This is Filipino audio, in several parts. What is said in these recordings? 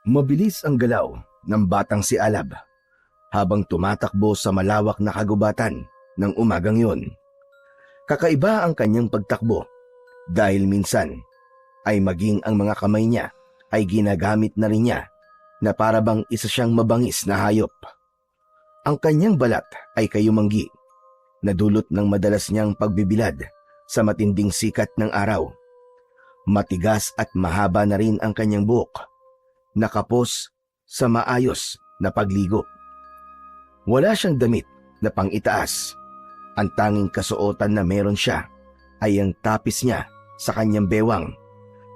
Mabilis ang galaw ng batang si Alab habang tumatakbo sa malawak na kagubatan ng umagang yon. Kakaiba ang kanyang pagtakbo dahil minsan ay maging ang mga kamay niya ay ginagamit na rin niya na para bang isa siyang mabangis na hayop. Ang kanyang balat ay kayumanggi na dulot ng madalas niyang pagbibilad sa matinding sikat ng araw. Matigas at mahaba na rin ang kanyang buhok, nakapos sa maayos na pagligo. Wala siyang damit na pang-itaas. Ang tanging kasuotan na meron siya ay ang tapis niya sa kanyang bewang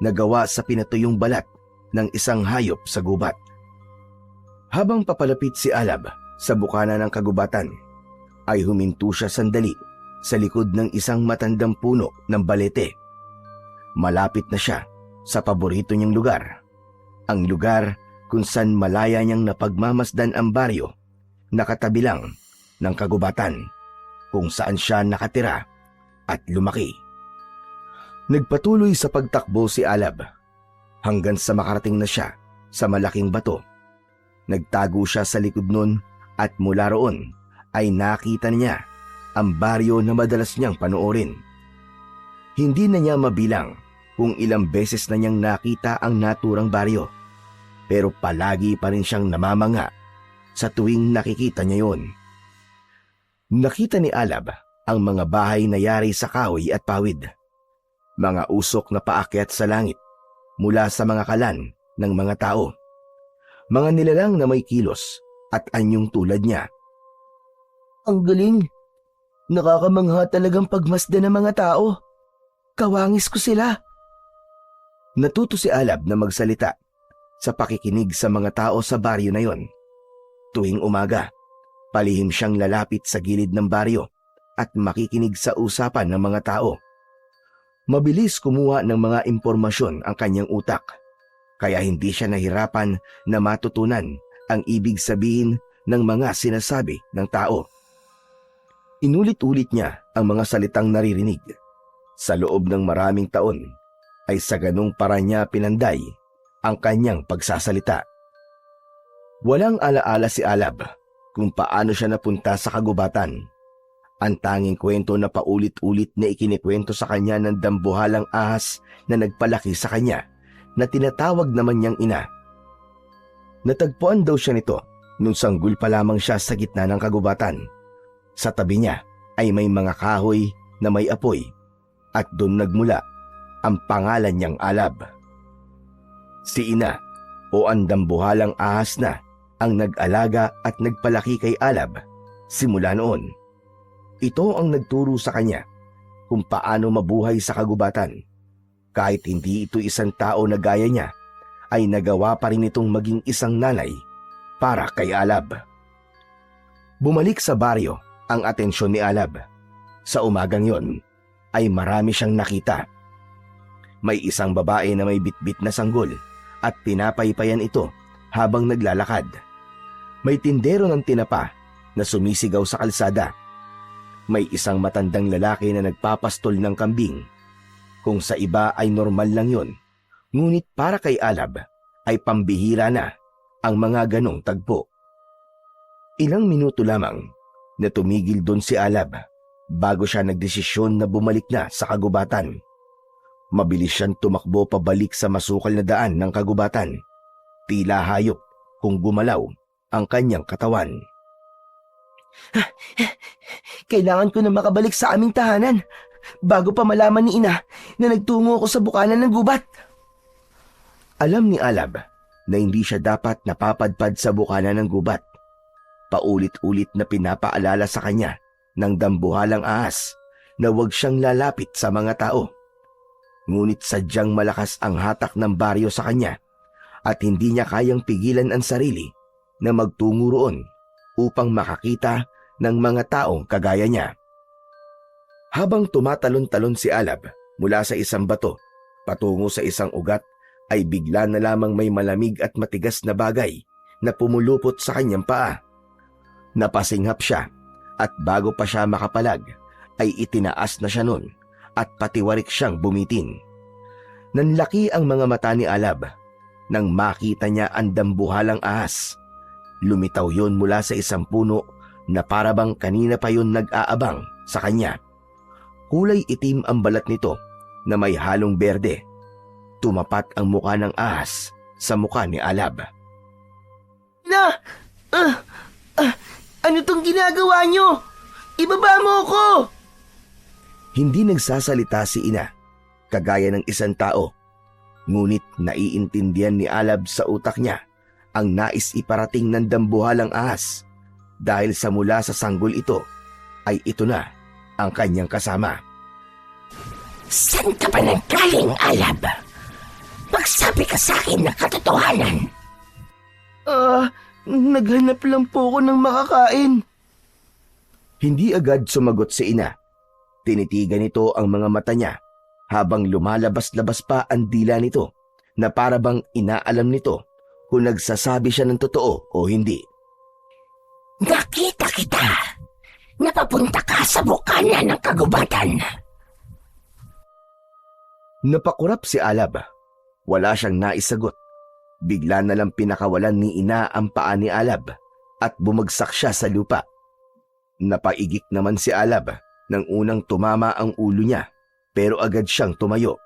na gawa sa pinatuyong balat ng isang hayop sa gubat. Habang papalapit si Alab sa bukana ng kagubatan, ay huminto siya sandali sa likod ng isang matandang puno ng balete. Malapit na siya sa paborito niyang lugar, ang lugar kung saan malaya niyang napagmamasdan ang baryo na katabi lang ng kagubatan kung saan siya nakatira at lumaki. Nagpatuloy sa pagtakbo si Alab hanggang sa makarating na siya sa malaking bato. Nagtago siya sa likod nun at mula roon ay nakita niya ang baryo na madalas niyang panoorin. Hindi na niya mabilang kung ilang beses na niyang nakita ang naturang baryo, pero palagi pa rin siyang namamanga sa tuwing nakikita niya yon. Nakita ni Alab ang mga bahay na yari sa kahoy at pawid, mga usok na paakyat sa langit mula sa mga kalan ng mga tao, mga nilalang na may kilos at anyong tulad niya. Ang galing! Nakakamangha talagang pagmasdan ng mga tao. Kawangis ko sila. Natuto si Alab na magsalita sa pakikinig sa mga tao sa baryo na yon. Tuwing umaga, palihim siyang lalapit sa gilid ng baryo at makikinig sa usapan ng mga tao. Mabilis kumuha ng mga impormasyon ang kanyang utak, kaya hindi siya nahirapan na matutunan ang ibig sabihin ng mga sinasabi ng tao. Inulit-ulit niya ang mga salitang naririnig. Sa loob ng maraming taon ay sa ganung paraan niya pinanday ang kanyang pagsasalita. Walang alaala si Alab kung paano siya napunta sa kagubatan. Ang tanging kwento na paulit-ulit na ikinikwento sa kanya ng dambuhalang ahas na nagpalaki sa kanya na tinatawag naman niyang ina. Natagpuan daw siya nito nung sanggol pa lamang siya sa gitna ng kagubatan. Sa tabi niya ay may mga kahoy na may apoy at doon nagmula ang pangalan niyang Alab. Si ina o ang dambuhalang ahas na ang nag-alaga at nagpalaki kay Alab simula noon. Ito ang nagturo sa kanya kung paano mabuhay sa kagubatan. Kahit hindi ito isang tao na gaya niya, ay nagawa pa rin itong maging isang nanay para kay Alab. Bumalik sa baryo ang atensyon ni Alab. Sa umagang yon ay marami siyang nakita. May isang babae na may bitbit na sanggol at pinapaypayan ito habang naglalakad. May tindero ng tinapa na sumisigaw sa kalsada. May isang matandang lalaki na nagpapastol ng kambing. Kung sa iba ay normal lang yon, ngunit para kay Alab ay pambihira na ang mga ganong tagpo. Ilang minuto lamang na tumigil doon si Alab bago siya nagdesisyon na bumalik na sa kagubatan. Mabilis siyang tumakbo pabalik sa masukal na daan ng kagubatan. Tila hayop kung gumalaw ang kanyang katawan. Kailangan ko na makabalik sa aming tahanan bago pa malaman ni ina na nagtungo ako sa bukanan ng gubat. Alam ni Alab na hindi siya dapat napapadpad sa bukanan ng gubat. Paulit-ulit na pinapaalala sa kanya ng dambuhalang ahas na huwag siyang lalapit sa mga tao. Ngunit sadyang malakas ang hatak ng baryo sa kanya at hindi niya kayang pigilan ang sarili na magtungo roon upang makakita ng mga taong kagaya niya. Habang tumatalon-talon si Alab mula sa isang bato patungo sa isang ugat, ay bigla na lamang may malamig at matigas na bagay na pumulupot sa kanyang paa. Napasinghap siya at bago pa siya makapalag ay itinaas na siya nun at patiwarik siyang bumitin. Nanlaki ang mga mata ni Alab. nang makita niya ang dambuhalang ahas. Lumitaw yon mula sa isang puno na parabang kanina pa yon nag-aabang sa kanya. Kulay itim ang balat nito na may halong berde. Tumapat ang mukha ng ahas sa mukha ni Alab. Ano tong ginagawa nyo? Ibaba mo ko! Hindi nagsasalita si ina, kagaya ng isang tao. Ngunit naiintindihan ni Alab sa utak niya ang nais iparating ng dambuhalang ahas dahil sa mula sa sanggol ito ay ito na ang kanyang kasama. Saan ka ba nanggaling, Alab? Magsabi ka sa akin ng katotohanan. Naghanap lang po ako ng makakain. Hindi agad sumagot si ina. Tinitigan nito ang mga mata niya habang lumalabas-labas pa ang dila nito na parabang inaalam nito kung nagsasabi siya ng totoo o hindi. Nakita kita. Napapunta ka sa bukana ng kagubatan. Napakurap si Alab. Wala siyang naisagot. Bigla na lang pinakawalan ni ina ang paa ni Alab at bumagsak siya sa lupa. Napaigik naman si Alab nang unang tumama ang ulo niya pero agad siyang tumayo.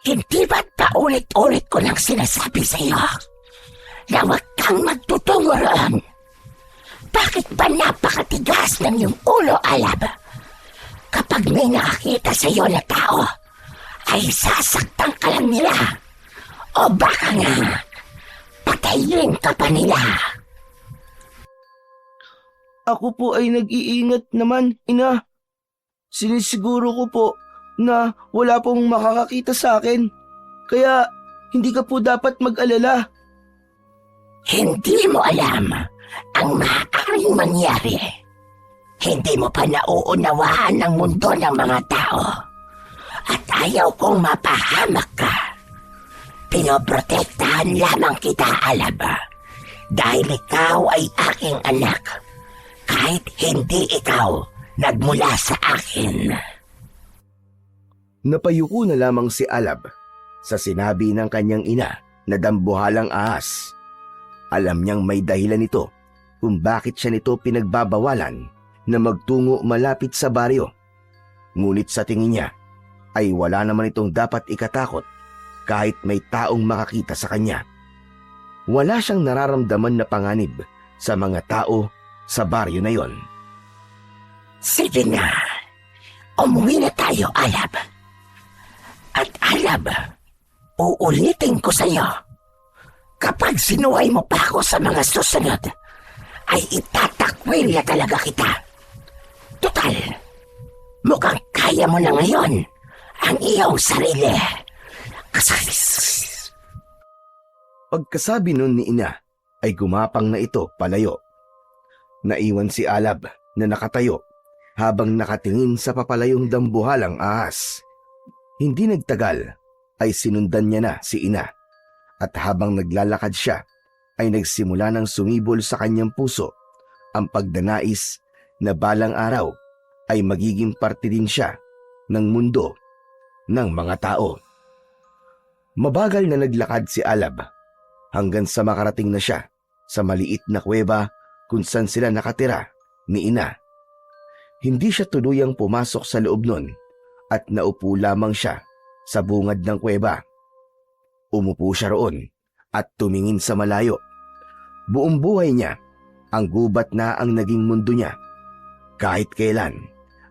Hindi ba't paulit-ulit ko nang sinasabi sa iyo na huwag kang magtutungo roon? Bakit ba napakatigas ng iyong ulo, Alab? Kapag may nakakita sa iyo na tao, ay sasaktan ka lang nila. O baka nga, patayin ka pa nila. Ako po ay nag-iingat naman, ina. Sinisiguro ko po na wala pong makakakita sa akin. Kaya hindi ka po dapat mag-alala. Hindi mo alam ang maaaring mangyari. Hindi mo pa nauunawaan ang mundo ng mga tao. At ayaw kong mapahamak ka. Pinoprotektahan lamang kita, Alab. Dahil ikaw ay aking anak. Kahit hindi ikaw nagmula sa akin. Napayuko na lamang si Alab sa sinabi ng kanyang ina na dambuhalang ahas. Alam niyang may dahilan ito kung bakit siya nito pinagbabawalan na magtungo malapit sa baryo. Ngunit sa tingin niya ay wala naman itong dapat ikatakot kahit may taong makakita sa kanya. Wala siyang nararamdaman na panganib sa mga tao sa baryo na yon. Sige na, umuwi na tayo, Alab. At Alab, uulitin ko sa iyo, kapag sinuway mo pa ako sa mga susunod, ay itatakwil na talaga kita. Total, mukhang kaya mo na ngayon ang iyong sarili. Pagkasabi nun ni ina ay gumapang na ito palayo. Naiwan si Alab na nakatayo habang nakatingin sa papalayong dambuhalang ahas. Hindi nagtagal ay sinundan niya na si ina at habang naglalakad siya ay nagsimula ng sumibol sa kanyang puso ang pagdanais na balang araw ay magiging parte din siya ng mundo ng mga tao. Mabagal na naglakad si Alab hanggang sa makarating na siya sa maliit na kuweba kung saan sila nakatira ni ina. Hindi siya tuluyang pumasok sa loob nun at naupo lamang siya sa bungad ng kuweba. Umupo siya roon at tumingin sa malayo. Buong buhay niya, ang gubat na ang naging mundo niya. Kahit kailan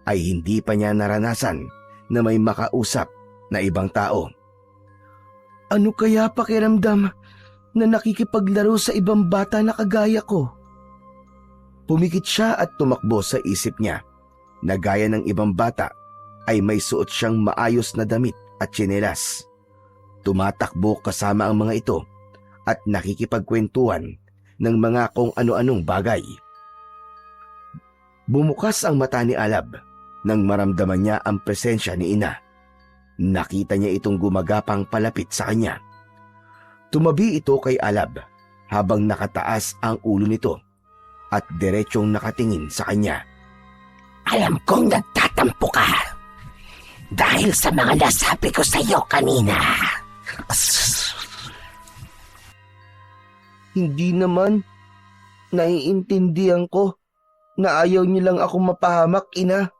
ay hindi pa niya naranasan na may makausap na ibang tao. Ano kaya pakiramdam na nakikipaglaro sa ibang bata na kagaya ko? Pumikit siya at tumakbo sa isip niya na gaya ng ibang bata ay may suot siyang maayos na damit at tsinelas. Tumatakbo kasama ang mga ito at nakikipagkwentuhan ng mga kung ano-anong bagay. Bumukas ang mata ni Alab nang maramdaman niya ang presensya ni ina. Nakita niya itong gumagapang palapit sa kanya. Tumabi ito kay Alab habang nakataas ang ulo nito at diretsong nakatingin sa kanya. Alam kong nagtatampo ka dahil sa mga nasabi ko sa iyo kanina. Hindi naman. Naiintindihan ko na ayaw niyo lang ako mapahamak, ina.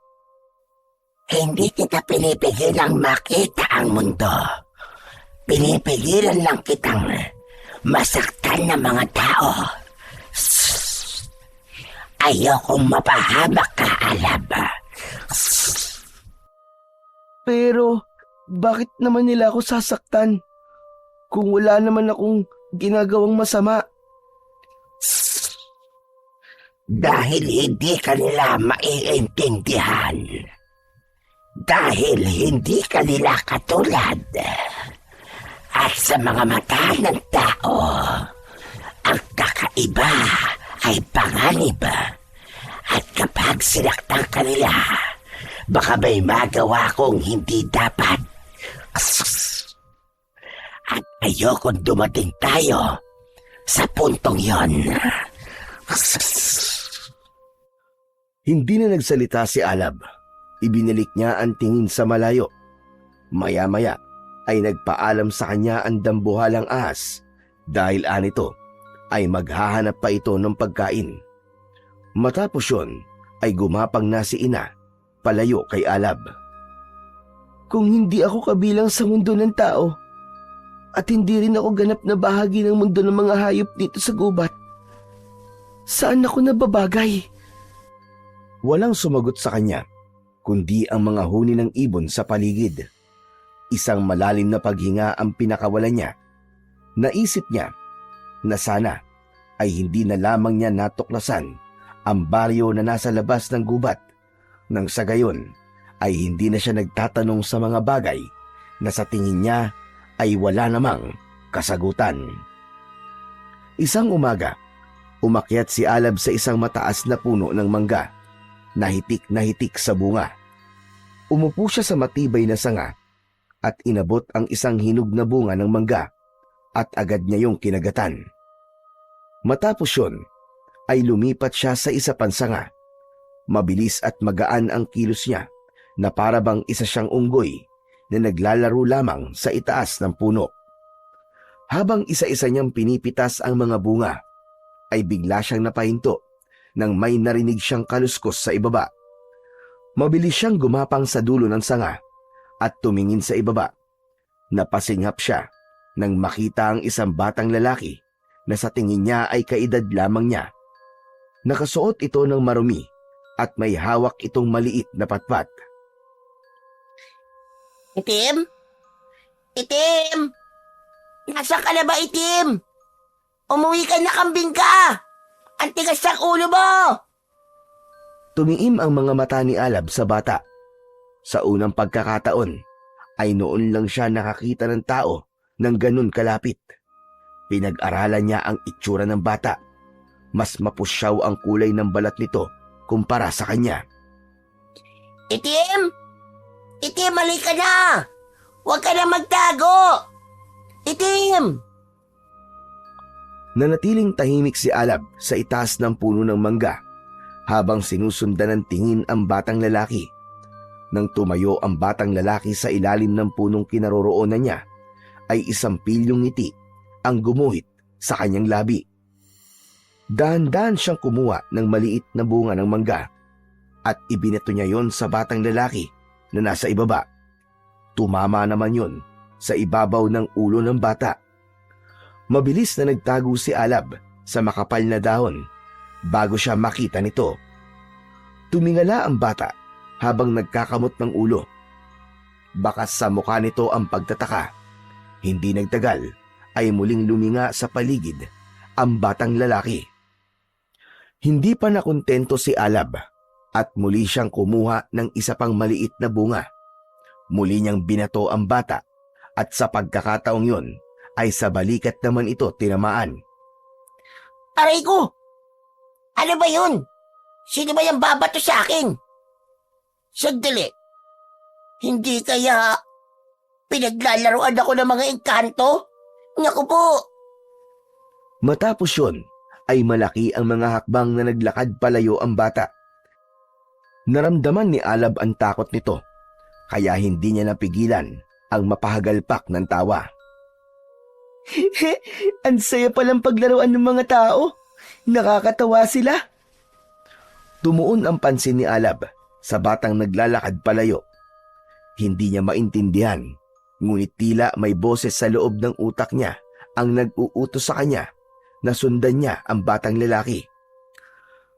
Hindi kita pinipigilang makita ang mundo. Pinipigilan lang kitang masaktan ng mga tao. Ayokong mapahamak ka, Alab. Pero bakit naman nila ako sasaktan kung wala naman akong ginagawang masama? Dahil hindi ka nila maiintindihan. Dahil hindi ka nila katulad. At sa mga mata ng tao, ang kakaiba ay panganib. At kapag sinaktan ka nila, baka may magawa kong hindi dapat. At ayokong dumating tayo sa puntong yon. Hindi na nagsalita si Alab. Ibinalik niya ang tingin sa malayo. Maya-maya ay nagpaalam sa kanya ang dambuhalang ahas dahil anito ay maghahanap pa ito ng pagkain. Matapos yun ay gumapang na si ina palayo kay Alab. Kung hindi ako kabilang sa mundo ng tao at hindi rin ako ganap na bahagi ng mundo ng mga hayop dito sa gubat, saan ako nababagay? Walang sumagot sa kanya, kundi ang mga huni ng ibon sa paligid. Isang malalim na paghinga ang pinakawalan niya. Naisip niya na sana ay hindi na lamang niya natuklasan ang baryo na nasa labas ng gubat, nang sa gayon ay hindi na siya nagtatanong sa mga bagay na sa tingin niya ay wala namang kasagutan. Isang umaga, umakyat si Alab sa isang mataas na puno ng mangga. Nahitik na hitik sa bunga. Umupo siya sa matibay na sanga at inabot ang isang hinog na bunga ng mangga at agad niya yung kinagatan. Matapos yun, ay lumipat siya sa isa pang sanga. Mabilis at magaan ang kilos niya na para bang isa siyang unggoy na naglalaro lamang sa itaas ng puno. Habang isa-isa niyang pinipitas ang mga bunga, ay bigla siyang napahinto nang may narinig siyang kaluskos sa ibaba. Mabilis siyang gumapang sa dulo ng sanga at tumingin sa ibaba. Napasinghap siya nang makita ang isang batang lalaki na sa tingin niya ay kaedad lamang niya. Nakasuot ito ng marumi at may hawak itong maliit na patpat. Itim? Itim! Nasaan ka na ba, Itim? Umuwi ka na, kambing ka! Ang tigas ng ulo mo! Tumiim ang mga mata ni Alab sa bata. Sa unang pagkakataon, ay noon lang siya nakakita ng tao ng ganun kalapit. Pinag-aralan niya ang itsura ng bata. Mas mapusyaw ang kulay ng balat nito kumpara sa kanya. Itim! Itim, mali ka na! Huwag ka na magtago! Itim! Nanatiling tahimik si Alab sa itaas ng puno ng mangga habang sinusundan ng tingin ang batang lalaki. Nang tumayo ang batang lalaki sa ilalim ng punong kinaroroonan niya, ay isang pilyong ngiti ang gumuhit sa kanyang labi. Dahan-dahan siyang kumuha ng maliit na bunga ng mangga at ibinato niya yon sa batang lalaki na nasa ibaba. Tumama naman yon sa ibabaw ng ulo ng bata. Mabilis na nagtago si Alab sa makapal na dahon bago siya makita nito. Tumingala ang bata habang nagkakamot ng ulo. Bakas sa mukha nito ang pagtataka. Hindi nagtagal ay muling luminga sa paligid ang batang lalaki. Hindi pa nakontento si Alab at muli siyang kumuha ng isa pang maliit na bunga. Muli niyang binato ang bata at sa pagkakataong yon ay sa balikat naman ito tinamaan. Aray ko! Ano ba yun? Sino ba yung babato sa akin? Sandali. Hindi kaya pinaglalaroan ako ng mga engkanto? Naku po! Matapos yun, ay malaki ang mga hakbang na naglakad palayo ang bata. Naramdaman ni Alab ang takot nito, kaya hindi niya napigilan ang mapahagalpak ng tawa. Ang saya palang paglaruan ng mga tao. Nakakatawa sila. Tumuon ang pansin ni Alab sa batang naglalakad palayo. Hindi niya maintindihan, ngunit tila may boses sa loob ng utak niya ang nag-uutos sa kanya na sundan niya ang batang lalaki.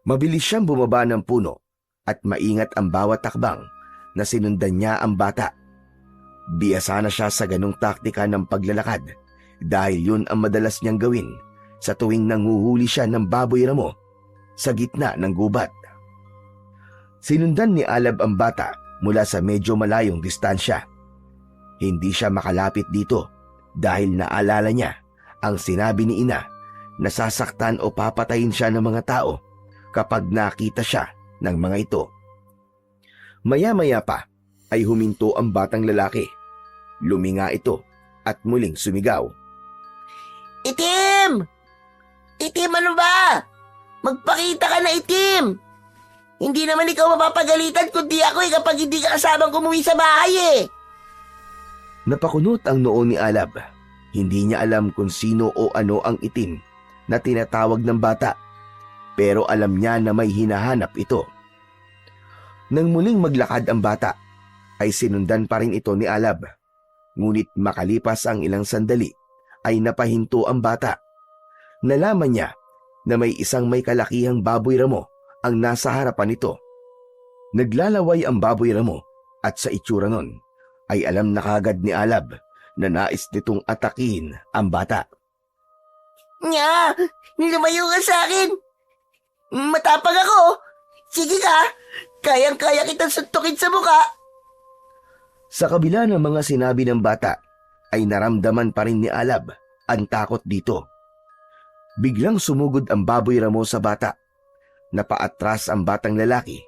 Mabilis siyang bumaba ng puno at maingat ang bawat takbang na sinundan niya ang bata. Biyasa na siya sa ganong taktika ng paglalakad dahil yun ang madalas niyang gawin sa tuwing nanguhuli siya ng baboy ramo sa gitna ng gubat. Sinundan ni Alab ang bata mula sa medyo malayong distansya. Hindi siya makalapit dito dahil naalala niya ang sinabi ni ina na sasaktan o papatayin siya ng mga tao kapag nakita siya ng mga ito. Maya-maya pa ay huminto ang batang lalaki. Luminga ito at muling sumigaw. Itim! Itim, ano ba? Magpakita ka na, Itim! Hindi naman ikaw mapapagalitan kundi ako kapag hindi ka kasamang umuwi sa bahay Napakunot ang noo ni Alab. Hindi niya alam kung sino o ano ang itim na tinatawag ng bata, pero alam niya na may hinahanap ito. Nang muling maglakad ang bata, ay sinundan pa rin ito ni Alab. Ngunit makalipas ang ilang sandali, ay napahinto ang bata. Nalaman niya na may isang may kalakihang baboy ramo ang nasa harapan nito. Naglalaway ang baboy ramo at sa itsura nun ay alam na kagad ni Alab na nais nitong atakihin ang bata. Nya! Lumayo ka sa akin! Matapang ako! Sige ka! Kayang-kaya kitang suntukin sa muka! Sa kabila ng mga sinabi ng bata, ay naramdaman pa rin ni Alab ang takot dito. Biglang sumugod ang baboy ramo sa bata. Napaatras ang batang lalaki,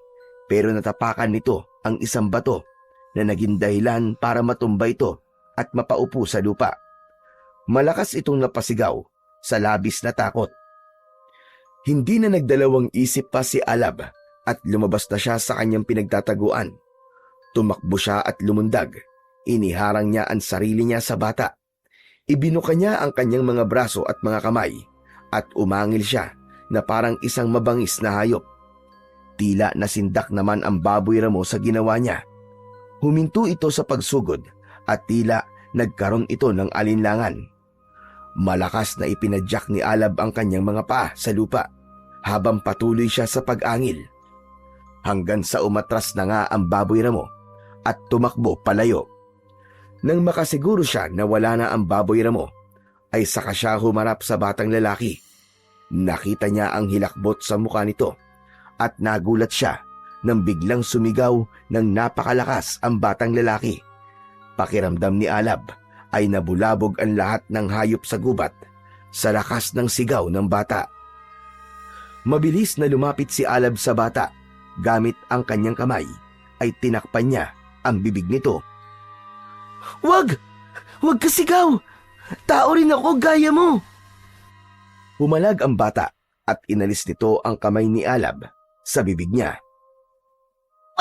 pero natapakan nito ang isang bato na naging dahilan para matumba ito at mapaupo sa lupa. Malakas itong napasigaw sa labis na takot. Hindi na nagdalawang isip pa si Alab at lumabas na siya sa kanyang pinagtataguan. Tumakbo siya at lumundag. Iniharang niya ang sarili niya sa bata. Ibinuka niya ang kanyang mga braso at mga kamay at umangil siya na parang isang mabangis na hayop. Tila nasindak naman ang baboy ramo sa ginawa niya. Huminto ito sa pagsugod at tila nagkaroon ito ng alinlangan. Malakas na ipinadyak ni Alab ang kanyang mga paa sa lupa habang patuloy siya sa pag-angil. Hanggang sa umatras na nga ang baboy ramo at tumakbo palayo. Nang makasiguro siya na wala na ang baboy ramo, ay saka siya humarap sa batang lalaki. Nakita niya ang hilakbot sa mukha nito at nagulat siya nang biglang sumigaw ng napakalakas ang batang lalaki. Pakiramdam ni Alab ay nabulabog ang lahat ng hayop sa gubat sa lakas ng sigaw ng bata. Mabilis na lumapit si Alab sa bata. Gamit ang kanyang kamay ay tinakpan niya ang bibig nito. Wag! Wag ka sigaw! Tao rin ako gaya mo! Humalag ang bata at inalis nito ang kamay ni Alab sa bibig niya.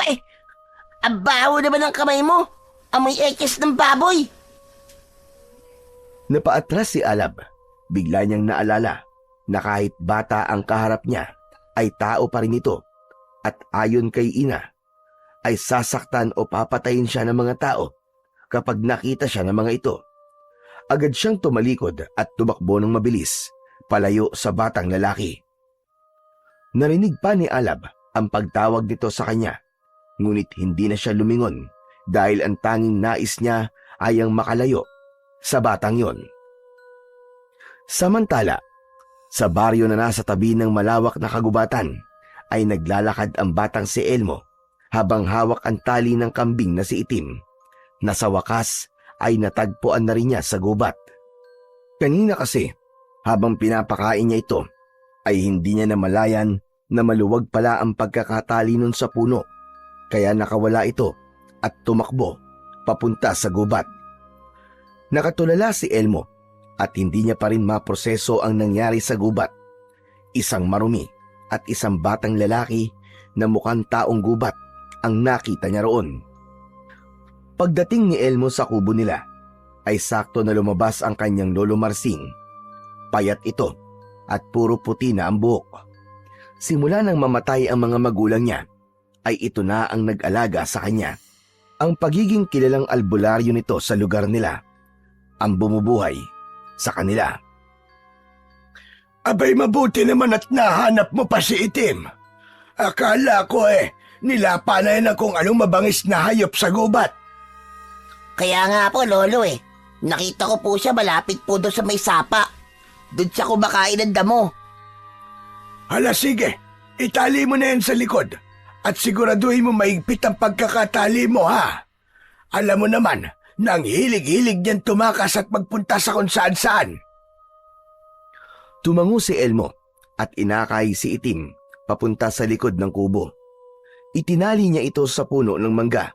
Uy! Ang baho naman ng kamay mo! Amoy ekes ng baboy! Napaatras si Alab. Bigla niyang naalala na kahit bata ang kaharap niya, ay tao pa rin ito. At ayon kay ina, ay sasaktan o papatayin siya ng mga tao kapag nakita siya ng mga ito. Agad siyang tumalikod at tumakbo ng mabilis, palayo sa batang lalaki. Narinig pa ni Alab ang pagtawag nito sa kanya, ngunit hindi na siya lumingon dahil ang tanging nais niya ay ang makalayo sa batang yon. Samantala, sa baryo na nasa tabi ng malawak na kagubatan, ay naglalakad ang batang si Elmo habang hawak ang tali ng kambing na si Itim, na sa wakas ay natagpuan na rin niya sa gubat. Kanina kasi, habang pinapakain niya ito, ay hindi niya namalayan na maluwag pala ang pagkakatali nun sa puno, kaya nakawala ito at tumakbo papunta sa gubat. Nakatulala si Elmo at hindi niya pa rin maproseso ang nangyari sa gubat. Isang marumi at isang batang lalaki na mukhang taong gubat ang nakita niya roon. Pagdating ni Elmo sa kubo nila, ay sakto na lumabas ang kanyang lolo Marsing. Payat ito at puro puti na ang buhok. Simula nang mamatay ang mga magulang niya, ay ito na ang nag-alaga sa kanya. Ang pagiging kilalang albularyo nito sa lugar nila, ang bumubuhay sa kanila. Abay, mabuti naman at nahanap mo pa si Itim. Akala ko nilapa na yan kung anong mabangis na hayop sa gubat. Kaya nga po, Lolo Nakita ko po siya malapit po doon sa may sapa. Doon siya kumakain ng damo. Hala, sige, itali mo na yan sa likod at siguraduhin mo maigpit ang pagkakatali mo, ha? Alam mo naman, nang hilig-hilig niyan tumakas at magpunta sa kung saan-saan. Tumango si Elmo at inakay si Itim papunta sa likod ng kubo. Itinali niya ito sa puno ng mangga.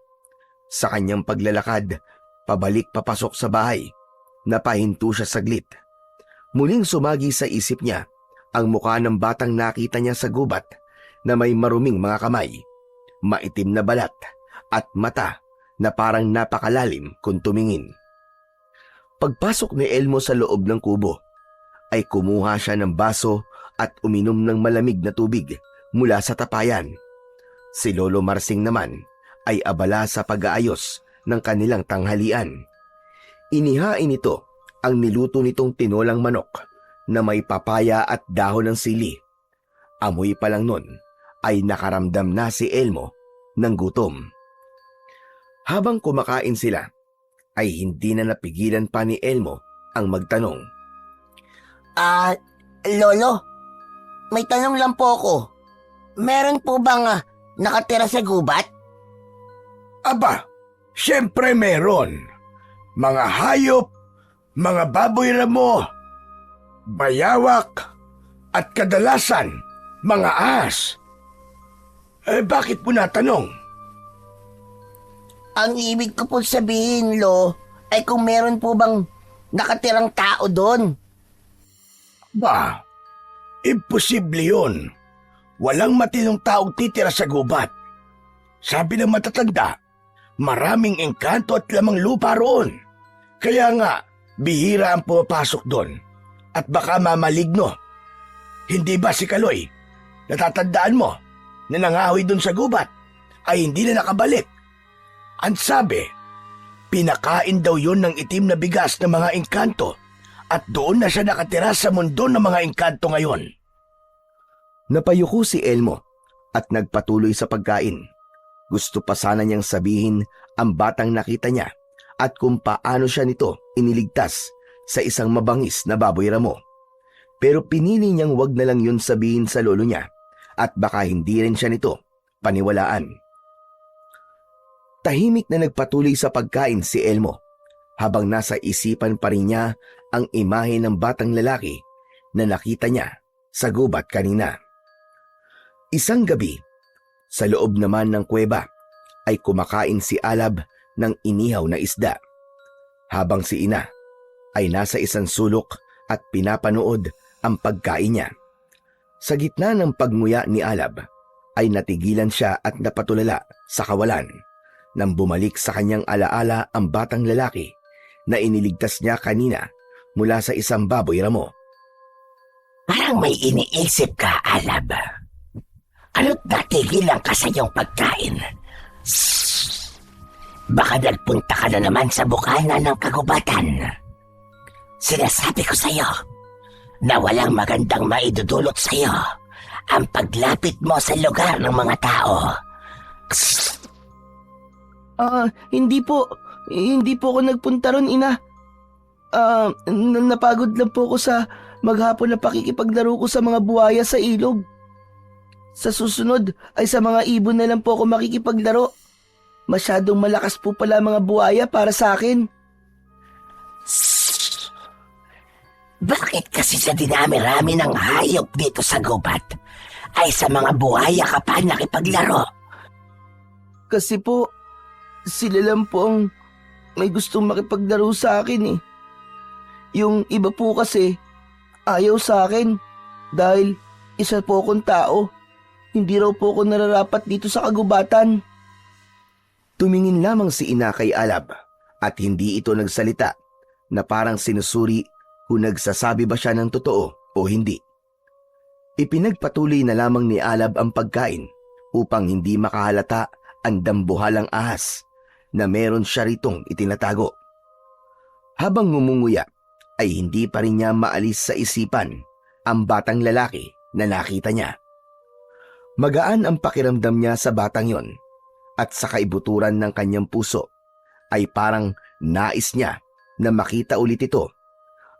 Sa kanyang paglalakad, pabalik papasok sa bahay, napahinto siya saglit. Muling sumagi sa isip niya ang mukha ng batang nakita niya sa gubat na may maruming mga kamay, maitim na balat at mata na parang napakalalim kung tumingin. Pagpasok ni Elmo sa loob ng kubo, ay kumuha siya ng baso at uminom ng malamig na tubig mula sa tapayan. Si Lolo Marsing naman ay abala sa pag-aayos ng kanilang tanghalian. Inihain ito ang niluto nitong tinolang manok na may papaya at dahon ng sili. Amoy pa lang nun ay nakaramdam na si Elmo ng gutom. Habang kumakain sila, ay hindi na napigilan pa ni Elmo ang magtanong. Lolo, may tanong lang po ako. Meron po bang nakatira sa gubat? Aba, siyempre meron. Mga hayop, mga baboy ramo, bayawak, at kadalasan, mga ahas. Bakit po natanong? Ang ibig ko po sabihin, Lo, ay kung meron po bang nakatirang tao doon. Ba, imposible yun. Walang matinong taong titira sa gubat. Sabi ng matatanda, maraming engkanto at lamang lupa roon. Kaya nga, bihira ang pumapasok doon. At baka mamaligno. Hindi ba si Kaloy, natatandaan mo, na nangahoy doon sa gubat, ay hindi na nakabalik? Ang sabi, pinakain daw yun ng itim na bigas ng mga engkanto at doon na siya nakatira sa mundo ng mga engkanto ngayon. Napayuko si Elmo at nagpatuloy sa pagkain. Gusto pa sana niyang sabihin ang batang nakita niya at kung paano siya nito iniligtas sa isang mabangis na baboy ramo. Pero pinili niyang wag na lang yun sabihin sa lolo niya at baka hindi rin siya nito paniwalaan. Tahimik na nagpatuloy sa pagkain si Elmo habang nasa isipan pa rin niya ang imahe ng batang lalaki na nakita niya sa gubat kanina. Isang gabi, sa loob naman ng kuweba ay kumakain si Alab ng inihaw na isda, habang si Ina ay nasa isang sulok at pinapanood ang pagkain niya. Sa gitna ng pagmuya ni Alab ay natigilan siya at napatulala sa kawalan nang bumalik sa kanyang alaala ang batang lalaki na iniligtas niya kanina mula sa isang baboy ramo. Parang may iniisip ka, Alab. Ano't natigilan ka sa iyong pagkain? Shhh! Baka nagpunta ka na naman sa bukana ng kagubatan. Sinasabi ko sa iyo na walang magandang maidudulot sa iyo ang paglapit mo sa lugar ng mga tao. Shhh! Hindi po. Hindi po ako nagpunta ron, Ina. Napagod lang po ako sa maghapon na pakikipaglaro ko sa mga buhaya sa ilog. Sa susunod ay sa mga ibon na lang po ako makikipaglaro. Masyadong malakas po pala mga buhaya para sa akin. Shhh! Bakit kasi sa dinami-rami ng hayop dito sa gubat ay sa mga buhaya ka pa nakipaglaro? Kasi po, sila lang po ang may gustong makipaglaro sa akin eh. Yung iba po kasi, ayaw sa akin dahil isa po akong tao. Hindi raw po ako nararapat dito sa kagubatan. Tumingin lamang si Ina kay Alab at hindi ito nagsalita na parang sinusuri kung nagsasabi ba siya ng totoo o hindi. Ipinagpatuloy na lamang ni Alab ang pagkain upang hindi makahalata ang dambuhalang ahas na meron siya ritong itinatago. Habang ngumunguya ay hindi pa rin niya maalis sa isipan ang batang lalaki na nakita niya. Magaan ang pakiramdam niya sa batang yon at sa kaibuturan ng kanyang puso ay parang nais niya na makita ulit ito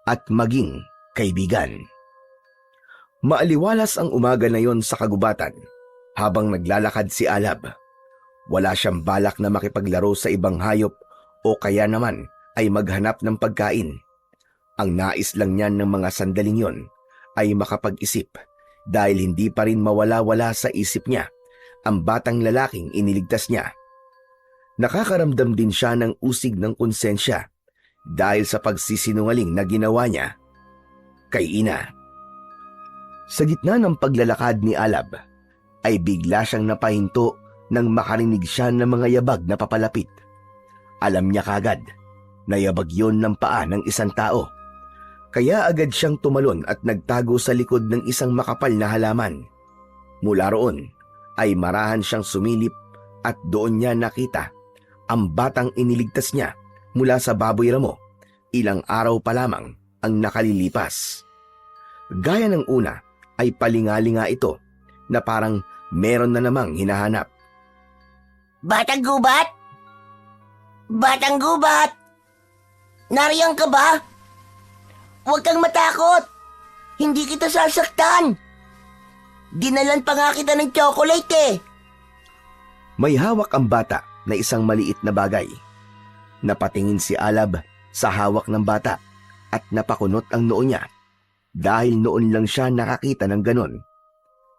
at maging kaibigan. Maaliwalas ang umaga na yon sa kagubatan habang naglalakad si Alab. Wala siyang balak na makipaglaro sa ibang hayop o kaya naman ay maghanap ng pagkain. Ang nais lang niyan ng mga sandaling yon ay makapag-isip dahil hindi pa rin mawala-wala sa isip niya ang batang lalaking iniligtas niya. Nakakaramdam din siya ng usig ng konsensya dahil sa pagsisinungaling na ginawa niya kay ina. Sa gitna ng paglalakad ni Alab ay bigla siyang napahinto nang makarinig siya ng mga yabag na papalapit. Alam niya kagad na yabag yon ng paa ng isang tao. Kaya agad siyang tumalon at nagtago sa likod ng isang makapal na halaman. Mula roon ay marahan siyang sumilip at doon niya nakita ang batang iniligtas niya mula sa baboy ramo. Ilang araw pa lamang ang nakalilipas. Gaya ng una ay palingalinga ito na parang meron na namang hinahanap. Batang gubat? Batang gubat! Nariyan ka ba? Huwag kang matakot! Hindi kita sasaktan! Dinalan pa nga kita ng chocolate eh! May hawak ang bata na isang maliit na bagay. Napatingin si Alab sa hawak ng bata at napakunot ang noo niya dahil noon lang siya nakakita ng ganon.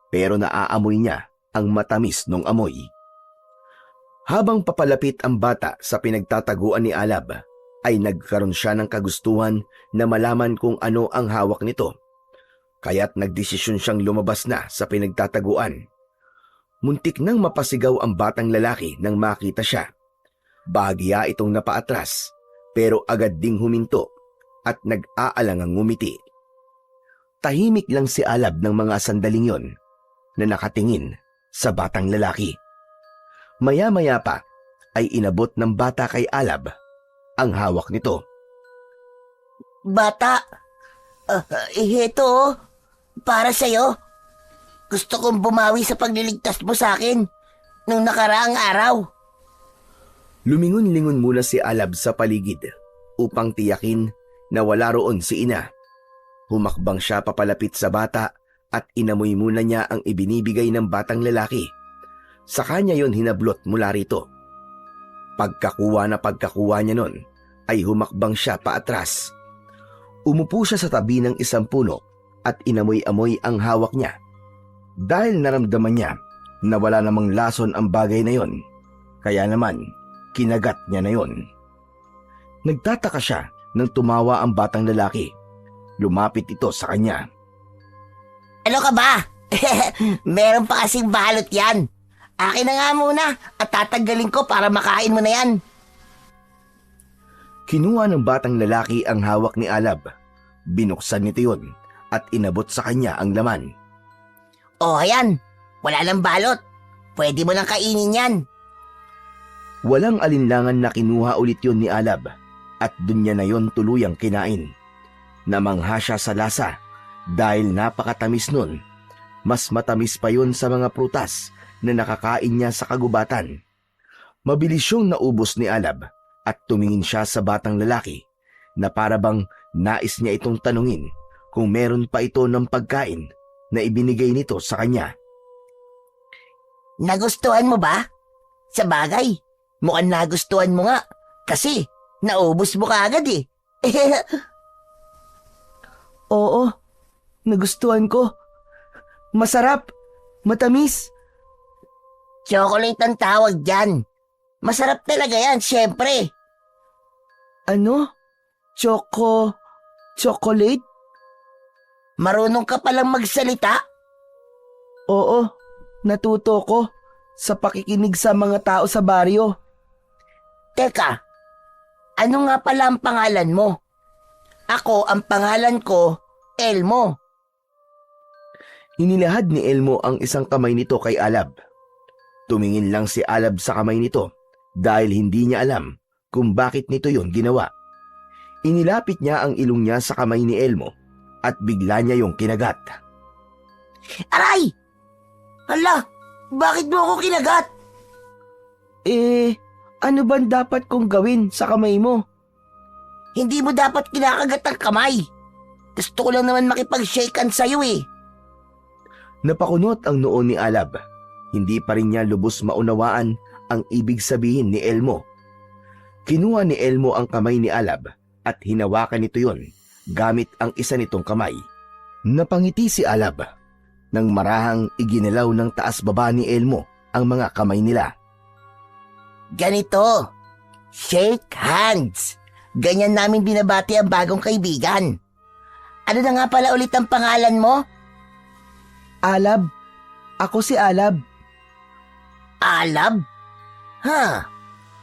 Pero naaamoy niya ang matamis nung amoy. Habang papalapit ang bata sa pinagtataguan ni Alab, ay nagkaroon siya ng kagustuhan na malaman kung ano ang hawak nito. Kaya't nagdesisyon siyang lumabas na sa pinagtataguan. Muntik nang mapasigaw ang batang lalaki nang makita siya. Bahagya itong napaatras, pero agad ding huminto at nag-aalangang ngumiti. Tahimik lang si Alab ng mga sandaling yon na nakatingin sa batang lalaki. Maya-maya pa ay inabot ng bata kay Alab ang hawak nito. Bata, heto, para sa'yo. Gusto kong bumawi sa pagliligtas mo sa akin nung nakaraang araw. Lumingon-lingon muna si Alab sa paligid upang tiyakin na wala roon si ina. Humakbang siya papalapit sa bata at inamoy muna niya ang ibinibigay ng batang lalaki. Sa kanya yon hinablot mula rito. Pagkakuha niya nun, ay humakbang siya paatras. Umupo siya sa tabi ng isang puno at inamoy-amoy ang hawak niya. Dahil naramdaman niya na wala namang lason ang bagay na yon, kaya naman kinagat niya na yon. Nagtataka siya nang tumawa ang batang lalaki. Lumapit ito sa kanya. Ano ka ba? Meron pa kasing balot yan. Akin na nga muna at tatanggalin ko para makain mo na yan. Kinuha ng batang lalaki ang hawak ni Alab. Binuksan nito yun at inabot sa kanya ang laman. Oh, ayan. Wala nang balot. Pwede mo nang kainin yan. Walang alinlangan na kinuha ulit yun ni Alab at dun niya na yun tuluyang kinain. Namangha siya sa lasa dahil napakatamis nun. Mas matamis pa yun sa mga prutas na nakakain niya sa kagubatan. Mabilis siyang naubos ni Alab at tumingin siya sa batang lalaki na parabang nais niya itong tanungin kung meron pa ito ng pagkain na ibinigay nito sa kanya. Nagustuhan mo ba? Sa bagay, mukhang nagustuhan mo nga kasi naubos mo kaagad eh. Oo, nagustuhan ko. Masarap, matamis. Chocolate ang tawag dyan. Masarap talaga yan, syempre. Ano? Chocolate? Marunong ka palang magsalita? Oo, natuto ko sa pakikinig sa mga tao sa baryo. Teka, ano nga pala ang pangalan mo? Ako ang pangalan ko, Elmo. Inilahad ni Elmo ang isang kamay nito kay Alab. Tumingin lang si Alab sa kamay nito dahil hindi niya alam kung bakit nito yon ginawa. Inilapit niya ang ilong niya sa kamay ni Elmo at bigla niya yung kinagat. Aray! Hala, bakit mo ako kinagat? Ano ba dapat kong gawin sa kamay mo? Hindi mo dapat kinakagat ang kamay. Gusto ko lang naman makipag-shakean sa'yo eh. Napakunot ang noo ni Alab. Hindi pa rin niya lubos maunawaan ang ibig sabihin ni Elmo. Kinuha ni Elmo ang kamay ni Alab at hinawakan nito yon gamit ang isa nitong kamay. Napangiti si Alab nang marahang iginalaw ng taas baba ni Elmo ang mga kamay nila. Ganito, shake hands. Ganyan namin binabati ang bagong kaibigan. Ano na nga pala ulit ang pangalan mo? Alab. Ako si Alab. Alab?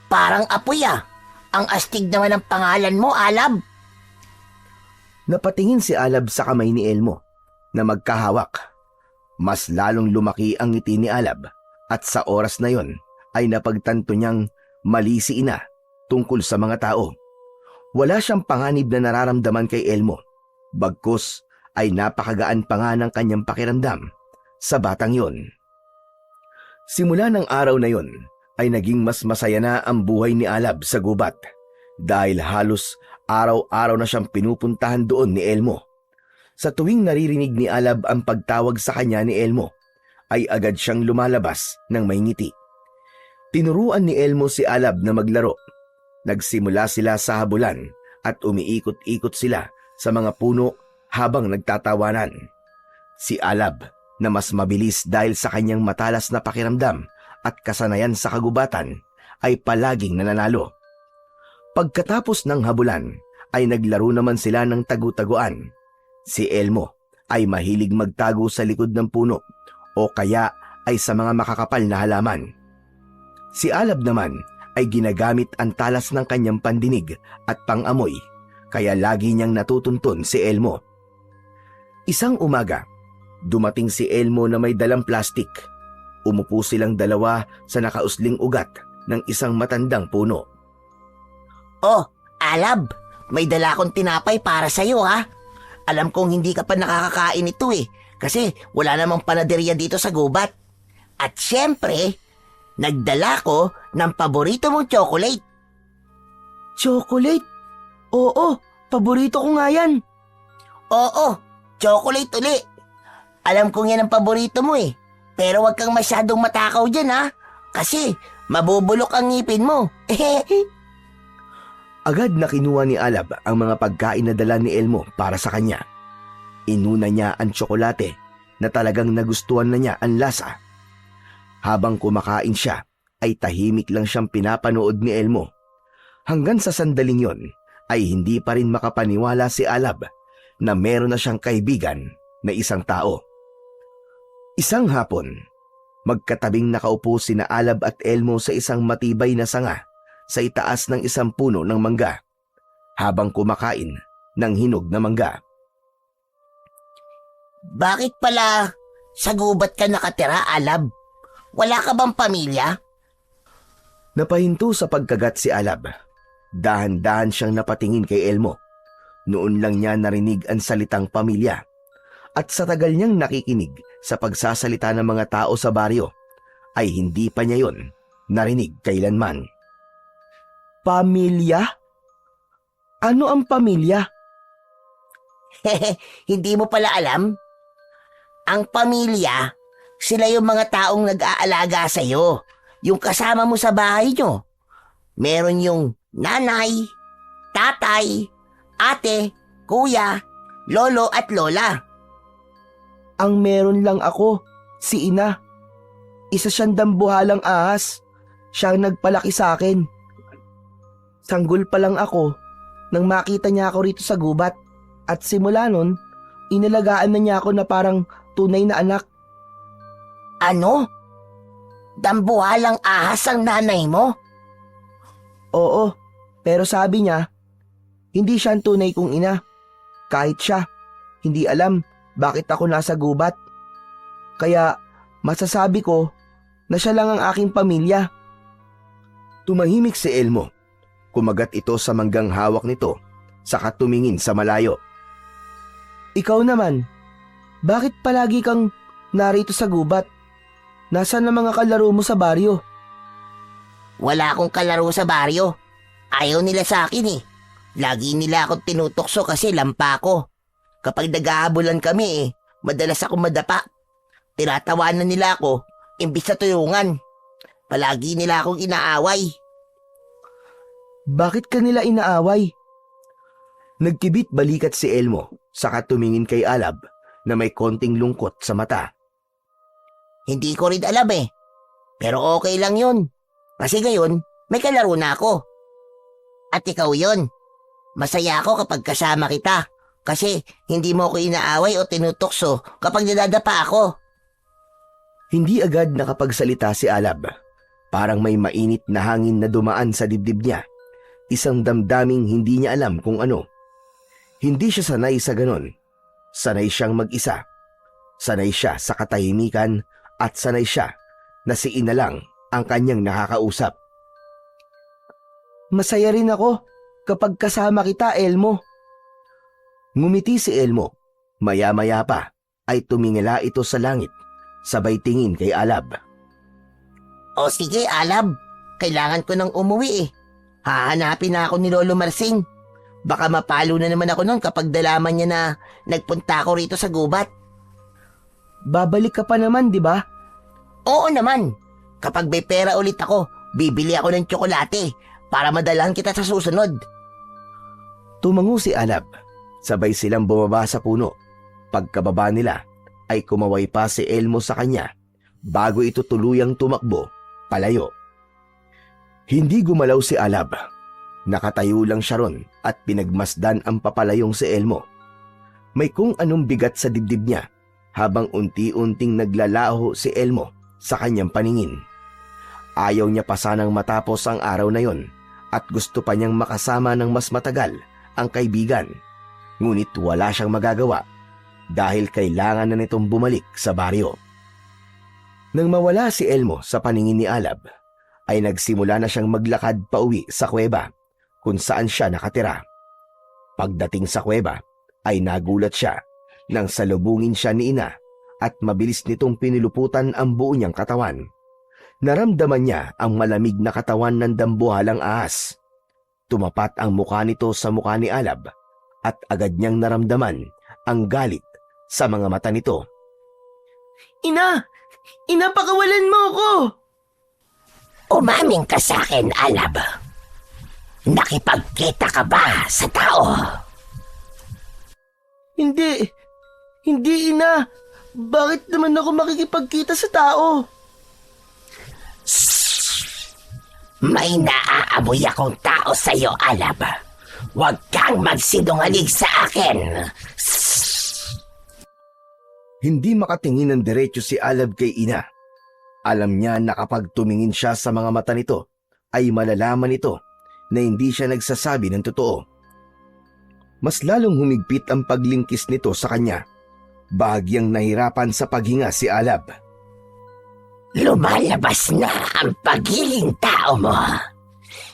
Parang apoy ah. Ang astig naman ang pangalan mo, Alab. Napatingin si Alab sa kamay ni Elmo na magkahawak. Mas lalong lumaki ang ngiti ni Alab at sa oras na yon ay napagtanto niyang mali si ina tungkol sa mga tao. Wala siyang panganib na nararamdaman kay Elmo. Bagkus ay napakagaan pa nga ng kanyang pakiramdam sa batang yon. Simula ng araw na yon ay naging mas masaya na ang buhay ni Alab sa gubat dahil halos araw-araw na siyang pinupuntahan doon ni Elmo. Sa tuwing naririnig ni Alab ang pagtawag sa kanya ni Elmo, ay agad siyang lumalabas ng may ngiti. Tinuruan ni Elmo si Alab na maglaro. Nagsimula sila sa habulan at umiikot-ikot sila sa mga puno habang nagtatawanan. Si Alab, na mas mabilis dahil sa kanyang matalas na pakiramdam at kasanayan sa kagubatan, ay palaging nananalo. Pagkatapos ng habulan, ay naglaro naman sila ng tagu-taguan. Si Elmo ay mahilig magtago sa likod ng puno o kaya ay sa mga makakapal na halaman. Si Alab naman ay ginagamit ang talas ng kanyang pandinig at pangamoy, kaya lagi niyang natutuntun si Elmo. Isang umaga, dumating si Elmo na may dalang plastik. Umupo silang dalawa sa nakausling ugat ng isang matandang puno. Oh, Alab, may dala akong tinapay para sa'yo ha. Alam kong hindi ka pa nakakakain ito eh, kasi wala namang panaderya dito sa gubat. At syempre, nagdala ko ng paborito mong chocolate. Chocolate? Oo, paborito ko nga yan. Oo, chocolate uli. Alam kong yan ang paborito mo eh. Pero wag kang masyadong matakaw dyan ha. Kasi mabubulok ang ngipin mo. Agad na kinuha ni Alab ang mga pagkain na dala ni Elmo para sa kanya. Inuna niya ang tsokolate na talagang nagustuhan na niya ang lasa. Habang kumakain siya, ay tahimik lang siyang pinapanood ni Elmo. Hanggang sa sandaling yon, ay hindi pa rin makapaniwala si Alab na meron na siyang kaibigan na isang tao. Isang hapon, magkatabing nakaupo sina Alab at Elmo sa isang matibay na sanga sa itaas ng isang puno ng mangga habang kumakain ng hinog na mangga. Bakit pala sa gubat ka nakatira, Alab? Wala ka bang pamilya? Napahinto sa pagkagat si Alab. Dahan-dahan siyang napatingin kay Elmo. Noon lang niya narinig ang salitang pamilya. At sa tagal niyang nakikinig sa pagsasalita ng mga tao sa baryo, ay hindi pa niya yon narinig kailanman. Pamilya? Ano ang pamilya? Hindi mo pala alam? Ang pamilya, sila yung mga taong nag-aalaga sa'yo. Yung kasama mo sa bahay nyo. Meron yung nanay, tatay, ate, kuya, lolo at lola. Ang meron lang ako, si ina. Isa siyang dambuhalang ahas. Siya ang nagpalaki sa akin. Sanggol pa lang ako nang makita niya ako rito sa gubat. At simula nun, inalagaan na niya ako na parang tunay na anak. Ano? Dambuhalang ahas ang nanay mo? Oo, pero sabi niya, hindi siya ang tunay kong ina. kahit siya, hindi alam bakit ako nasa gubat. Kaya masasabi ko na siya lang ang aking pamilya. Tumahimik si Elmo. Kumagat ito sa manggang hawak nito, saka tumingin sa malayo. Ikaw naman, bakit palagi kang narito sa gubat? Nasaan ang mga kalaro mo sa baryo? Wala akong kalaro sa baryo. Ayaw nila sa akin eh. Lagi nila akong tinutokso kasi lampa ko. Kapag naghahabulan kami madalas akong madapa. Tinatawanan nila ako, imbis na tulungan. Palagi nila akong inaaway. Bakit ka nila inaaway? Nagkibit balikat si Elmo, saka tumingin kay Alab na may konting lungkot sa mata. Hindi ko rin alam eh. Pero okay lang yun. Kasi ngayon, may kalaro na ako. At ikaw yun. Masaya ako kapag kasama kita. Kasi hindi mo ako inaaway o tinutokso kapag nadadapa ako. Hindi agad nakapagsalita si Alab. Parang may mainit na hangin na dumaan sa dibdib niya. Isang damdaming hindi niya alam kung ano. Hindi siya sanay sa ganon. Sanay siyang mag-isa. Sanay siya sa katahimikan at sanay siya na si Ina lang ang kanyang nakakausap. Masaya rin ako kapag kasama kita, Elmo. Ngumiti si Elmo. Maya-maya pa ay tumingala ito sa langit. Sabay tingin kay Alab. O sige, Alab. Kailangan ko nang umuwi eh. Hahanapin na ako ni Lolo Marsing. Baka mapalo na naman ako nun kapag dalaman niya na nagpunta ako rito sa gubat. Babalik ka pa naman, di ba? Oo naman. Kapag may pera ulit ako, bibili ako ng tsokolate para madalhan kita sa susunod. Tumango si Alab. Sabay silang bumaba sa puno. Pagkababa nila ay kumaway pa si Elmo sa kanya bago ito tuluyang tumakbo palayo. Hindi gumalaw si Alab. Nakatayo lang siya ron at pinagmasdan ang papalayong si Elmo. May kung anong bigat sa dibdib niya habang unti-unting naglalaho si Elmo sa kanyang paningin. Ayaw niya pa sanang matapos ang araw na yon at gusto pa niyang makasama ng mas matagal ang kaibigan. Ngunit wala siyang magagawa dahil kailangan na nitong bumalik sa baryo. Nang mawala si Elmo sa paningin ni Alab, ay nagsimula na siyang maglakad pauwi sa kuweba kung saan siya nakatira. Pagdating sa kuweba ay nagulat siya nang salubungin siya ni Ina at mabilis nitong piniluputan ang buo niyang katawan. Naramdaman niya ang malamig na katawan ng dambuhalang ahas. Tumapat ang mukha nito sa mukha ni Alab at agad niyang naramdaman ang galit sa mga mata nito. Ina! Ina, pakawalan mo ako! Umamin ka sa akin, Alab. Nakipagkita ka ba sa tao? Hindi. Hindi, Ina. Bakit naman ako makikipagkita sa tao? May naaamoy akong tao sa'yo, Alab. Huwag kang magsinungaling sa akin. Hindi makatingin ng diretso si Alab kay Ina. Alam niya na kapag tumingin siya sa mga mata nito, ay malalaman nito na hindi siya nagsasabi ng totoo. Mas lalong humigpit ang paglingkis nito sa kanya. Bahagyang nahirapan sa paghinga si Alab. Lumalabas na ang pagiling tao mo.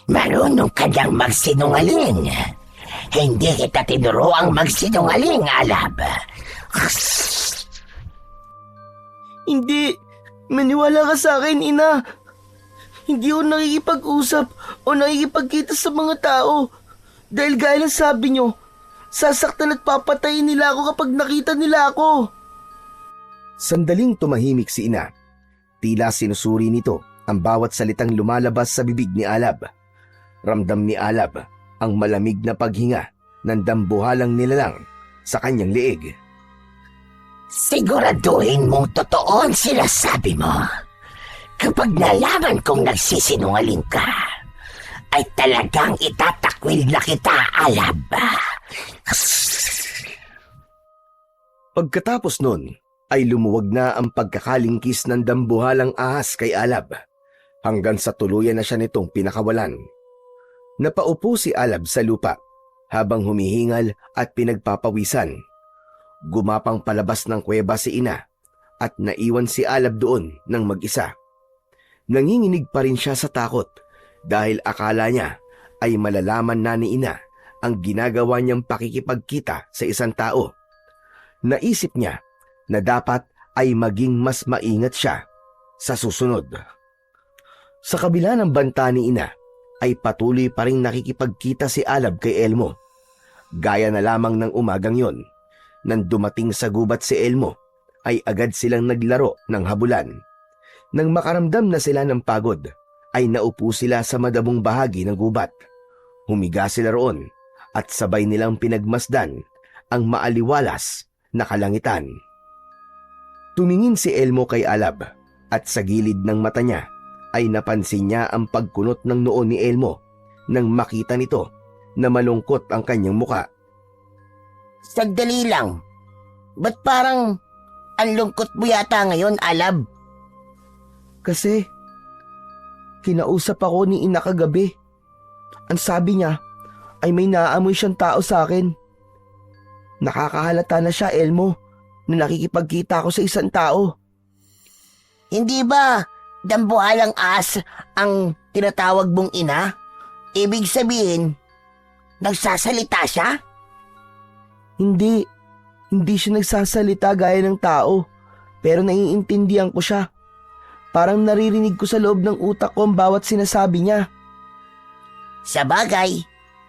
Marunong ka nang magsinungaling. Hindi kita tinuruang magsinungaling, Alab. Hindi. Maniwala ka sa akin, Ina. Hindi ako nakikipag-usap o nakikipagkita sa mga tao. Dahil gaya ng sabi nyo, sasaktan at papatayin nila ako kapag nakita nila ako. Sandaling tumahimik si Ina. Tila sinusuri nito ang bawat salitang lumalabas sa bibig ni Alab. Ramdam ni Alab ang malamig na paghinga ng dambuhalang nilalang sa kanyang leeg. Siguraduhin mong totoo ang sinasabi mo. Kapag nalaman kong nagsisinungaling ka, ay talagang itatakwil na kita, Alab. Pagkatapos nun, ay lumuwag na ang pagkakalingkis ng dambuhalang ahas kay Alab hanggang sa tuluyan na siya nitong pinakawalan. Napaupo si Alab sa lupa habang humihingal at pinagpapawisan. Gumapang palabas ng kuweba si ina at naiwan si Alab doon ng mag-isa. Nanginginig pa rin siya sa takot dahil akala niya ay malalaman na ni ina ang ginagawa niyang pakikipagkita sa isang tao. Naisip niya na dapat ay maging mas maingat siya sa susunod. Sa kabila ng banta ni ina ay patuloy pa rin nakikipagkita si Alab kay Elmo. Gaya na lamang ng umagang yon, nang dumating sa gubat si Elmo ay agad silang naglaro ng habulan. Nang makaramdam na sila ng pagod ay naupo sila sa madamong bahagi ng gubat. Humiga sila roon at sabay nilang pinagmasdan ang maaliwalas na kalangitan. Tumingin si Elmo kay Alab at sa gilid ng mata niya ay napansin niya ang pagkunot ng noo ni Elmo nang makita nito na malungkot ang kanyang muka. Sandali lang. Ba't parang ang lungkot mo yata ngayon, Alab? Kasi, kinausap ako ni ina kagabi. Ang sabi niya ay may naamoy siyang tao sa akin. Nakakahalata na siya, Elmo, na nakikipagkita ako sa isang tao. Hindi ba dambuhalang as ang tinatawag mong ina? Ibig sabihin, nagsasalita siya? Hindi siya nagsasalita gaya ng tao, pero naiintindihan ko siya. Parang naririnig ko sa loob ng utak ko ang bawat sinasabi niya. Sa bagay,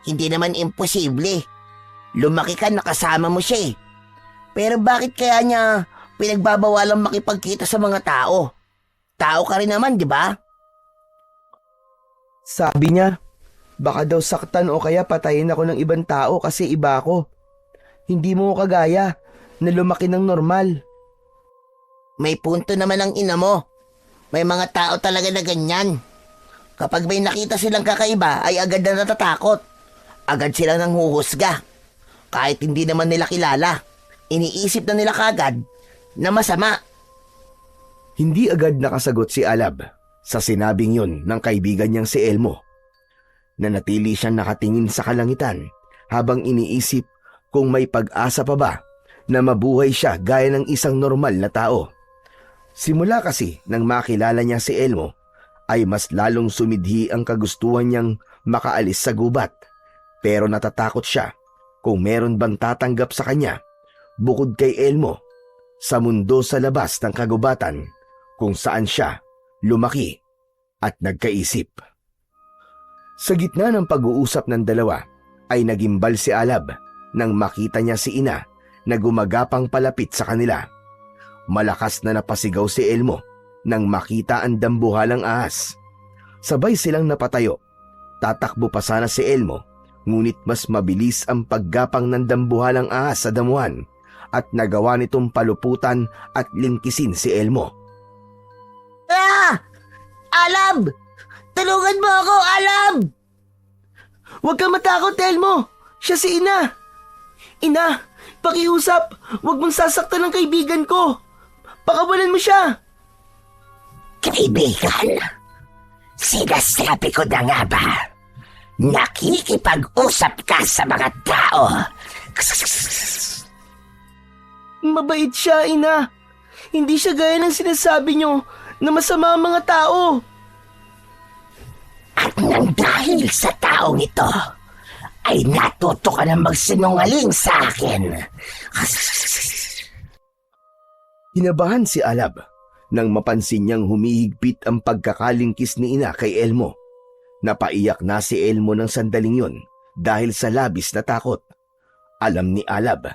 hindi naman imposible. Lumaki ka nakasama mo siya eh. Pero bakit kaya niya pinagbabawalang makipagkita sa mga tao? Tao ka rin naman, di ba? Sabi niya, baka daw saktan o kaya patayin ako ng ibang tao kasi iba ako. Hindi mo kagaya na lumaki ng normal. May punto naman ang ina mo. May mga tao talaga na ganyan. Kapag may nakita silang kakaiba ay agad na natatakot. Agad silang nanghuhusga. Kahit hindi naman nila kilala, iniisip na nila kagad na masama. Hindi agad nakasagot si Alab sa sinabing yun ng kaibigan niyang si Elmo. Nanatili siyang nakatingin sa kalangitan habang iniisip kung may pag-asa pa ba na mabuhay siya gaya ng isang normal na tao. Simula kasi nang makilala niya si Elmo, ay mas lalong sumidhi ang kagustuhan niyang makaalis sa gubat. Pero natatakot siya kung meron bang tatanggap sa kanya bukod kay Elmo sa mundo sa labas ng kagubatan kung saan siya lumaki at nagkaisip. Sa gitna ng pag-uusap ng dalawa ay nagimbal si Alab nang makita niya si ina na gumagapang palapit sa kanila. Malakas na napasigaw si Elmo nang makita ang dambuhalang ahas. Sabay silang napatayo. Tatakbo pa sana si Elmo, ngunit mas mabilis ang paggapang ng dambuhalang ahas sa damuhan at nagawa nitong paluputan at lingkisin si Elmo. Ah! Alab! Tulungan mo ako, Alab! Huwag kang matakot, Elmo! Siya si ina! Ina, pakiusap! Huwag mong sasaktan ng kaibigan ko! Pakawalan mo siya! Kaibigan, sinasabi ko na nga ba, nakikipag-usap ka sa mga tao. Mabait siya, ina. Hindi siya gaya ng sinasabi niyo na masama ang mga tao. At nang dahil sa taong ito, ay natuto ka na magsinungaling sa akin. Kinabahan si Alab nang mapansin niyang humihigpit ang pagkakalingkis ni ina kay Elmo. Napaiyak na si Elmo ng sandaling yon dahil sa labis na takot. Alam ni Alab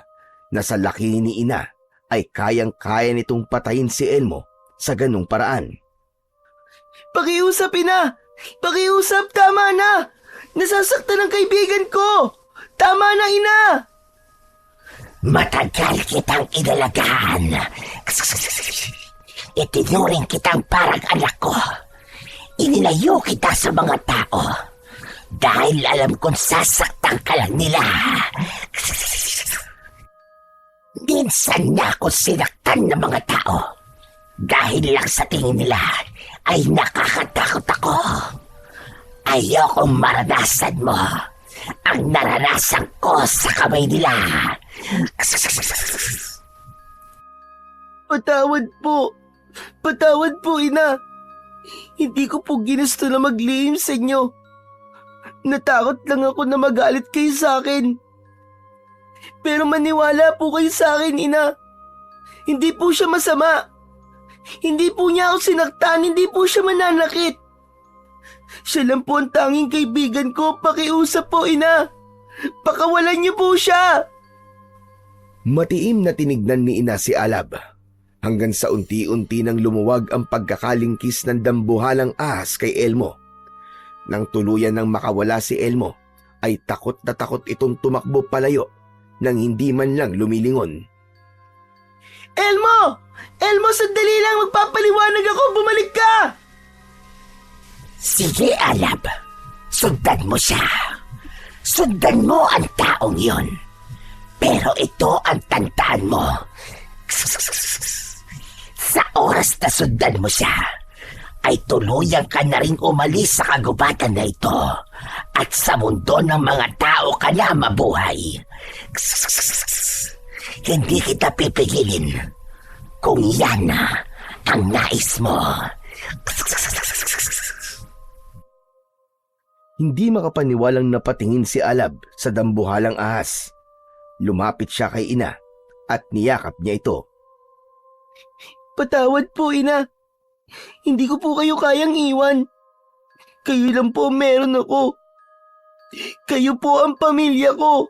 na sa laki ni ina ay kayang-kaya nitong patayin si Elmo sa ganung paraan. Pakiusap, ina! Pakiusap, tama na! Nasasaktan ang kaibigan ko! Tama na, ina! Matagal kitang inalagaan. Itinuring kitang parang anak ko. Inilayo kita sa mga tao dahil alam kong sasaktan ka lang nila. Minsan na ako sinaktan ng mga tao dahil lang sa tingin nila ay nakakatakot ako. Ayokong maranasan mo ang naranasan ko sa kamay nila. Patawad po. Patawad po, ina. Hindi ko po ginusto na maglihim sa inyo. Natakot lang ako na magalit kayo sa akin. Pero maniwala po kayo sa akin, ina. Hindi po siya masama. Hindi po niya ako sinaktan, hindi po siya mananakit. Siya lang po ang tanging kaibigan ko. Pakiusap po, ina. Pakawalan niyo po siya. Matiim na tinignan ni ina si Alab hanggang sa unti-unti nang lumuwag ang pagkakalingkis ng dambuhalang ahas kay Elmo. Nang tuluyan nang makawala si Elmo, ay takot na takot itong tumakbo palayo nang hindi man lang lumilingon. Elmo! Elmo, sandali lang. Magpapaliwanag ako. Bumalik ka! Sige, Alab. Sundan mo siya. Sundan mo ang taong yon. Pero ito ang tandaan mo. Sa oras na sundan mo siya, ay tuluyan ka na rin umalis sa kagubatan na ito at sa mundo ng mga tao ka na mabuhay. Hindi kita pipigilin kung yan na ang nais mo. Hindi makapaniwalang napatingin si Alab sa dambuhalang ahas. Lumapit siya kay ina at niyakap niya ito. Patawad po, ina. Hindi ko po kayo kayang iwan. Kayo lang po meron ako. Kayo po ang pamilya ko.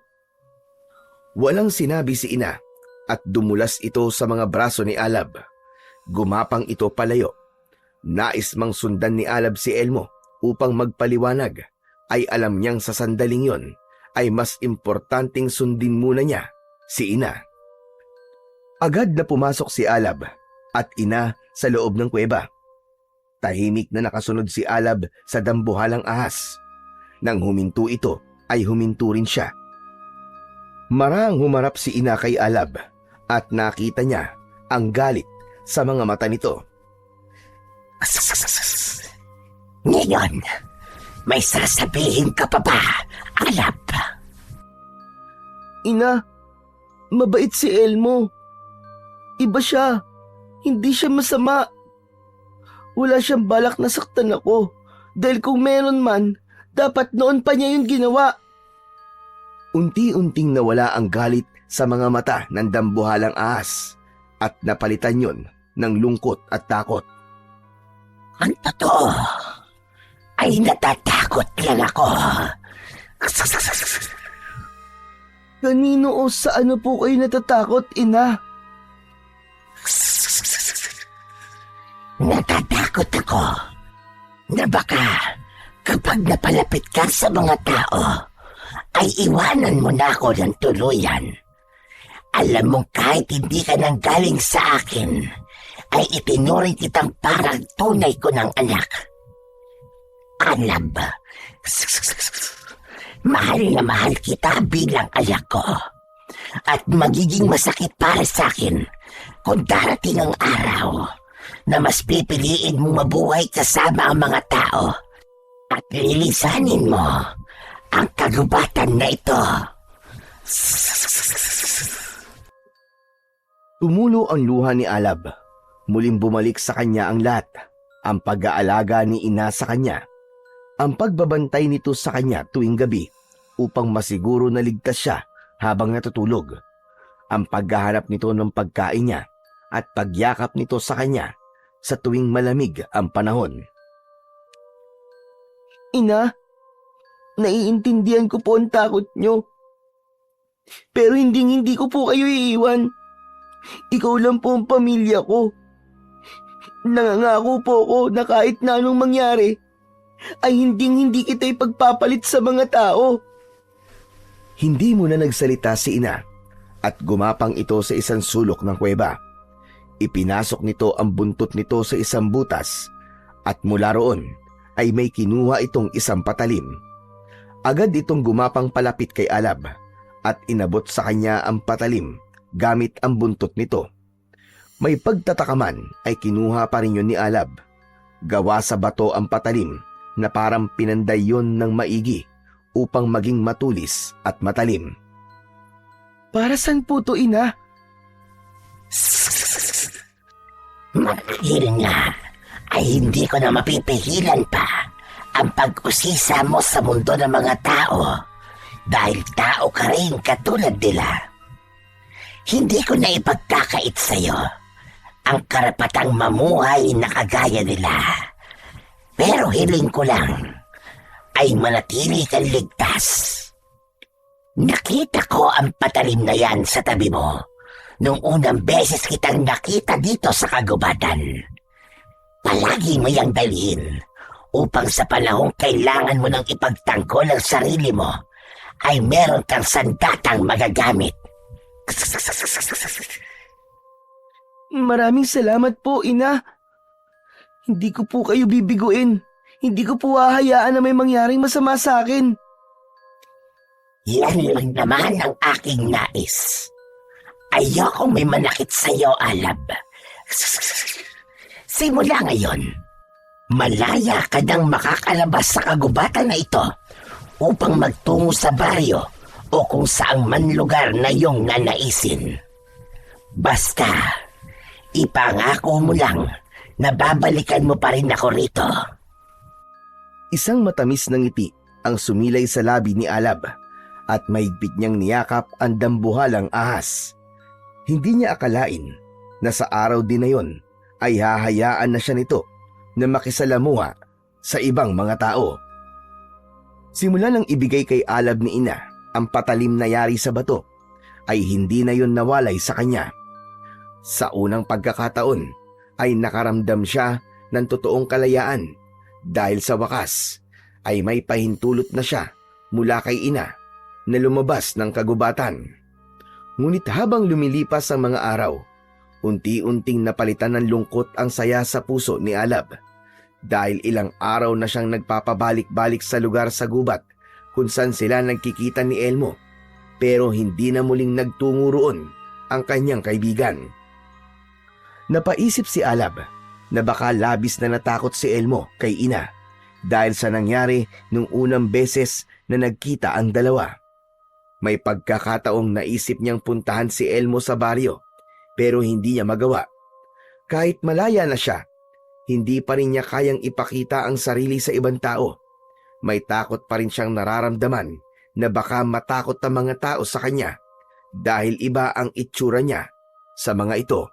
Walang sinabi si ina at dumulas ito sa mga braso ni Alab. Gumapang ito palayo. Nais mang sundan ni Alab si Elmo upang magpaliwanag, ay alam niyang sa sandaling yon ay mas importanteng sundin muna niya si ina. Agad na pumasok si Alab at ina sa loob ng kuweba. Tahimik na nakasunod si Alab sa dambuhalang ahas. Nang huminto ito, ay huminto rin siya. Marang humarap si ina kay Alab at nakita niya ang galit sa mga mata nito. Ngayon, may sasabihin ka pa ba, Alab? Ina, mabait si Elmo. Iba siya. Hindi siya masama. Wala siyang balak na saktan ako. Dahil kung meron man, dapat noon pa niya yung ginawa. Unti-unting nawala ang galit sa mga mata ng dambuhalang ahas at napalitan yon ng lungkot at takot. Ang totoo ay natatakot lang ako. Kanino o sa ano po kayo natatakot, ina? Natatakot ako na baka kapag napalapit ka sa mga tao, ay iwanan mo na ako ng tuluyan. Alam mong kahit hindi ka nang galing sa akin, ay itinuring kitang parang tunay ko ng anak. Alab, mahal na mahal kita bilang anak ko. At magiging masakit para sa akin kung darating ang araw na mas pipiliin mong mabuhay kasama ang mga tao at lilisanin mo ang kagubatan na ito. Tumulo ang luha ni Alab. Muling bumalik sa kanya ang lahat. Ang pag-aalaga ni ina sa kanya. Ang pagbabantay nito sa kanya tuwing gabi upang masiguro na ligtas siya habang natutulog. Ang paghahanap nito ng pagkain niya at pagyakap nito sa kanya sa tuwing malamig ang panahon. Ina, naiintindihan ko po ang takot nyo. Pero hindi ko po kayo iiwan. Ikaw lang po ang pamilya ko. Nangangako po ako na kahit na anong mangyari, ay hindi kita ipagpapalit sa mga tao. Hindi muna nagsalita si ina at gumapang ito sa isang sulok ng kuweba. Ipinasok nito ang buntot nito sa isang butas at mula roon ay may kinuha itong isang patalim. Agad itong gumapang palapit kay Alab at inabot sa kanya ang patalim gamit ang buntot nito. May pagtatakaman ay kinuha pa rin yun ni Alab. Gawa sa bato ang patalim na parang pinanday yun ng maigi upang maging matulis at matalim. Para saan po to, ina? Marahil nga ay hindi ko na mapipigilan pa ang pag-usisa mo sa mundo ng mga tao dahil tao ka rin katulad nila. Hindi ko na ipagkakait sa'yo ang karapatang mamuhay na kagaya nila. Pero hiling ko lang ay manatili kang ligtas. Nakita ko ang patalim na yan sa tabi mo nung unang beses kitang nakita dito sa kagubatan. Palagi mo yang dalhin upang sa panahong kailangan mo nang ipagtanggol ang sarili mo ay meron kang sandatang magagamit. Maraming salamat po, ina. Hindi ko po kayo bibiguin. Hindi ko po hahayaan na may mangyaring masama sa akin. Yan lang naman ang aking nais. Ayokong may manakit sa'yo, Alab. Simula ngayon, malaya ka nang makakalabas sa kagubatan na ito upang magtungo sa baryo o kung saang man lugar na iyong nanaisin. Basta, ipangako mo lang na babalikan mo pa rin ako rito. Isang matamis na ngiti ang sumilay sa labi ni Alab at mahigpit niyang niyakap ang dambuhalang ahas. Hindi niya akalain na sa araw din na yon ay hahayaan na siya nito na makisalamuha sa ibang mga tao. Simula nang ibigay kay Alab ni ina ang patalim na yari sa bato, ay hindi na yon nawalay sa kanya. Sa unang pagkakataon ay nakaramdam siya ng totoong kalayaan dahil sa wakas ay may pahintulot na siya mula kay ina na lumabas ng kagubatan. Ngunit habang lumilipas ang mga araw, unti-unting napalitan ng lungkot ang saya sa puso ni Alab dahil ilang araw na siyang nagpapabalik-balik sa lugar sa gubat kung saan sila nagkikita ni Elmo, pero hindi na muling nagtungo roon ang kanyang kaibigan. Napaisip si Alab na baka labis na natakot si Elmo kay ina dahil sa nangyari nung unang beses na nagkita ang dalawa. May pagkakataong naisip niyang puntahan si Elmo sa baryo pero hindi niya magawa. Kahit malaya na siya, hindi pa rin niya kayang ipakita ang sarili sa ibang tao. May takot pa rin siyang nararamdaman na baka matakot ang mga tao sa kanya dahil iba ang itsura niya sa mga ito.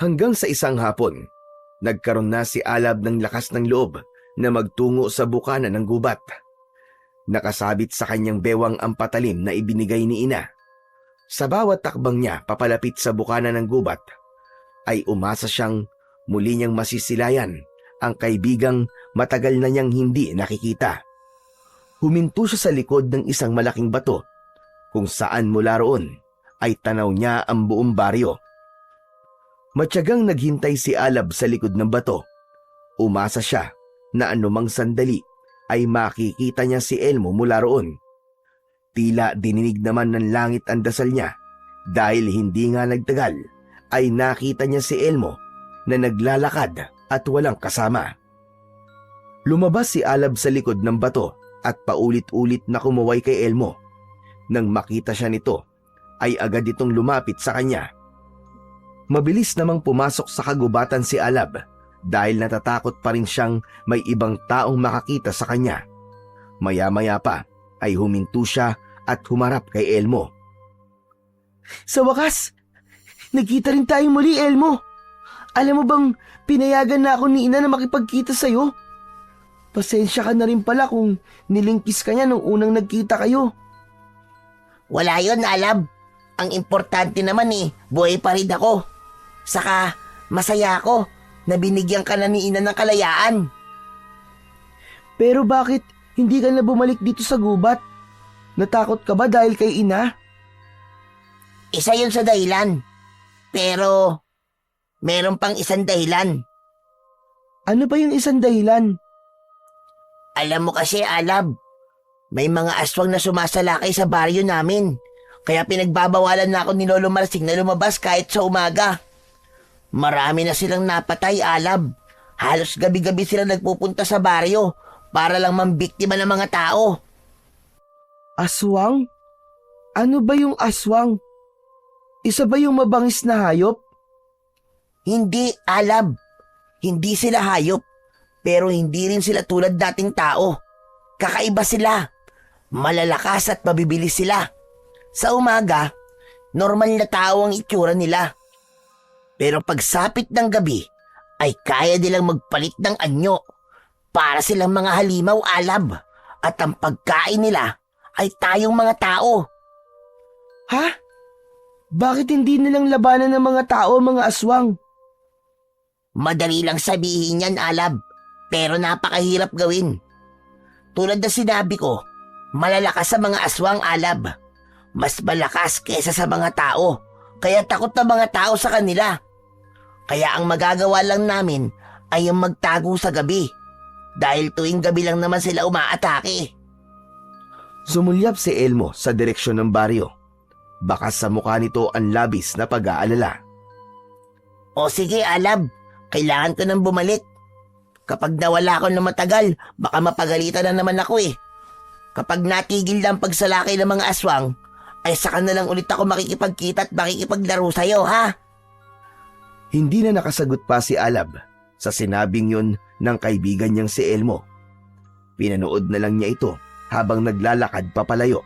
Hanggang sa isang hapon, nagkaroon na si Alab ng lakas ng loob na magtungo sa bukana ng gubat. Nakasabit sa kanyang bewang ang patalim na ibinigay ni ina. Sa bawat takbang niya papalapit sa bukana ng gubat, ay umasa siyang muli niyang masisilayan ang kaibigang matagal na niyang hindi nakikita. Huminto siya sa likod ng isang malaking bato, kung saan mula roon ay tanaw niya ang buong baryo. Matyagang naghintay si Alab sa likod ng bato. Umasa siya na anumang sandali ay makikita niya si Elmo mula roon. Tila dininig naman ng langit ang dasal niya dahil hindi nga nagtagal ay nakita niya si Elmo na naglalakad at walang kasama. Lumabas si Alab sa likod ng bato at paulit-ulit na kumuway kay Elmo. Nang makita siya nito, ay agad itong lumapit sa kanya. Mabilis namang pumasok sa kagubatan si Alab dahil natatakot pa rin siyang may ibang taong makakita sa kanya. Maya-maya pa ay huminto siya at humarap kay Elmo. Sa wakas, nagkita rin tayo muli, Elmo. Alam mo bang pinayagan na ako ni ina na makipagkita sa'yo? Pasensya ka na rin pala kung nilingkis ka niya nung unang nagkita kayo. Wala yun, Alab. Ang importante naman buhay pa rin ako. Saka, masaya ako na binigyan ka na ni ina ng kalayaan. Pero bakit hindi ka na bumalik dito sa gubat? Natakot ka ba dahil kay ina? Isa yun sa dahilan. Pero, meron pang isang dahilan. Ano ba yung isang dahilan? Alam mo kasi, Alab, may mga aswang na sumasalakay sa baryo namin. Kaya pinagbabawalan na ako ni Lolo Marsing na lumabas kahit sa umaga. Marami na silang napatay, Alab. Halos gabi-gabi silang nagpupunta sa baryo para lang mambiktima ng mga tao. Aswang? Ano ba yung aswang? Isa ba yung mabangis na hayop? Hindi, Alab. Hindi sila hayop. Pero hindi rin sila tulad dating tao. Kakaiba sila. Malalakas at mabibilis sila. Sa umaga, normal na tao ang itsura nila. Pero pagsapit ng gabi, ay kaya nilang magpalit ng anyo. Para silang mga halimaw, Alab. At ang pagkain nila ay tayong mga tao. Ha? Bakit hindi nilang labanan ng mga tao ang mga aswang? Madali lang sabihin yan, Alab. Pero napakahirap gawin. Tulad na sinabi ko, malalakas sa mga aswang, Alab. Mas malakas kesa sa mga tao. Kaya takot na mga tao sa kanila. Kaya ang magagawa lang namin ay yung magtago sa gabi. Dahil tuwing gabi lang naman sila umaatake. Sumulyap si Elmo sa direksyon ng baryo. Bakas sa mukha nito ang labis na pag-aalala. O sige, Alab. Kailangan ko nang bumalik. Kapag nawala ako ng matagal, baka mapagalitan na naman ako eh. Kapag natigil lang pagsalakay ng mga aswang, ay saka na lang ulit ako makikipagkita at makikipaglaro sa'yo, ha? Hindi na nakasagot pa si Alab sa sinabing yun ng kaibigan niyang si Elmo. Pinanood na lang niya ito habang naglalakad papalayo,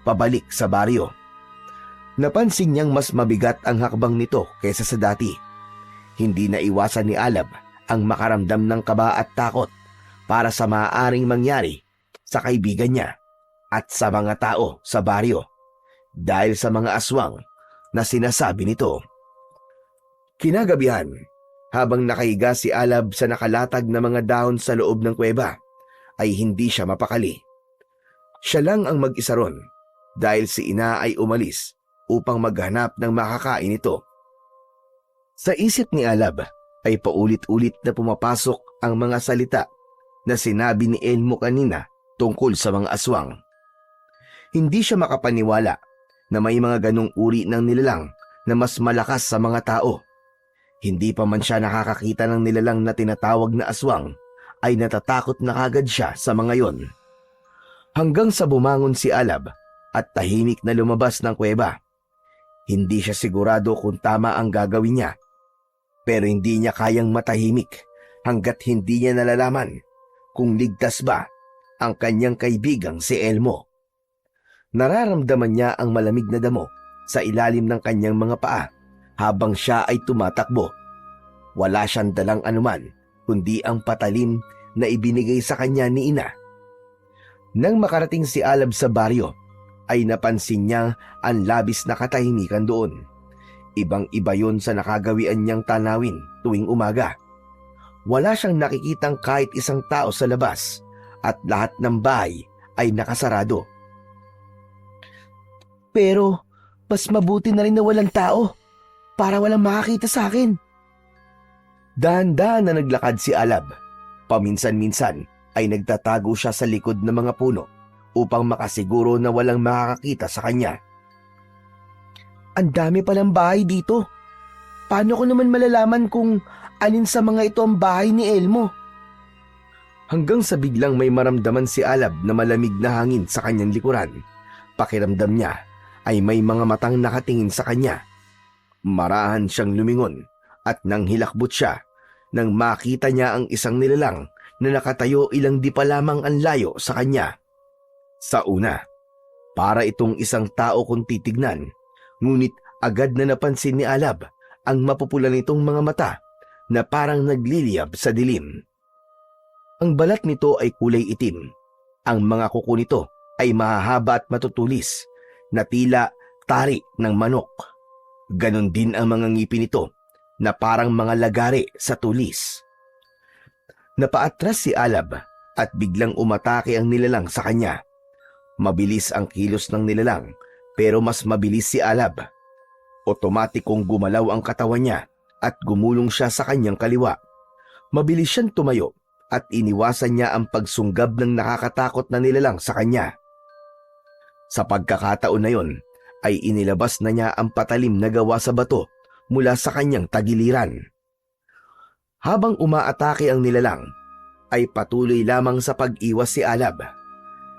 pabalik sa baryo. Napansin niyang mas mabigat ang hakbang nito kaysa sa dati. Hindi na iwasan ni Alab ang makaramdam ng kaba at takot para sa maaaring mangyari sa kaibigan niya at sa mga tao sa baryo dahil sa mga aswang na sinasabi nito. Kinagabihan, habang nakahiga si Alab sa nakalatag na mga dahon sa loob ng kuweba, ay hindi siya mapakali. Siya lang ang mag-isa ron dahil si ina ay umalis upang maghanap ng makakain ito. Sa isip ni Alab ay paulit-ulit na pumapasok ang mga salita na sinabi ni Elmo kanina tungkol sa mga aswang. Hindi siya makapaniwala na may mga ganong uri ng nilalang na mas malakas sa mga tao. Hindi pa man siya nakakakita ng nilalang na tinatawag na aswang, ay natatakot na kagad siya sa mga yon. Hanggang sa bumangon si Alab at tahimik na lumabas ng kuweba. Hindi siya sigurado kung tama ang gagawin niya. Pero hindi niya kayang matahimik hanggat hindi niya nalalaman kung ligtas ba ang kanyang kaibigang si Elmo. Nararamdaman niya ang malamig na damo sa ilalim ng kanyang mga paa habang siya ay tumatakbo. Wala siyang dalang anuman kundi ang patalim na ibinigay sa kanya ni ina. Nang makarating si Alab sa baryo, ay napansin niya ang labis na katahimikan doon. Ibang-iba yon sa nakagawian niyang tanawin tuwing umaga. Wala siyang nakikitang kahit isang tao sa labas at lahat ng bahay ay nakasarado. Pero mas mabuti na rin na walang tao para walang makakita sa akin. Dahan-dahan na naglakad si Alab. Paminsan-minsan ay nagtatago siya sa likod ng mga puno upang makasiguro na walang makakakita sa kanya. Ang dami palang bahay dito. Paano ko naman malalaman kung alin sa mga ito ang bahay ni Elmo? Hanggang sa biglang may maramdaman si Alab na malamig na hangin sa kanyang likuran. Pakiramdam niya ay may mga matang nakatingin sa kanya. Marahan siyang lumingon at nang hilakbot siya nang makita niya ang isang nilalang na nakatayo ilang di pa lamang ang layo sa kanya. Sa una, para itong isang tao kung titignan, ngunit agad na napansin ni Alab ang mapupula nitong mga mata na parang nagliliyab sa dilim. Ang balat nito ay kulay itim. Ang mga kuko nito ay mahahaba at matutulis na tila tari ng manok. Ganon din ang mga ngipin nito na parang mga lagari sa tulis. Napaatras si Alab at biglang umatake ang nilalang sa kanya. Mabilis ang kilos ng nilalang pero mas mabilis si Alab. Otomatikong gumalaw ang katawan niya at gumulong siya sa kanyang kaliwa. Mabilis siyang tumayo at iniwasan niya ang pagsunggab ng nakakatakot na nilalang sa kanya. Sa pagkakataon na yon, ay inilabas na niya ang patalim na gawa sa bato mula sa kanyang tagiliran. Habang umaatake ang nilalang, ay patuloy lamang sa pag-iwas si Alab.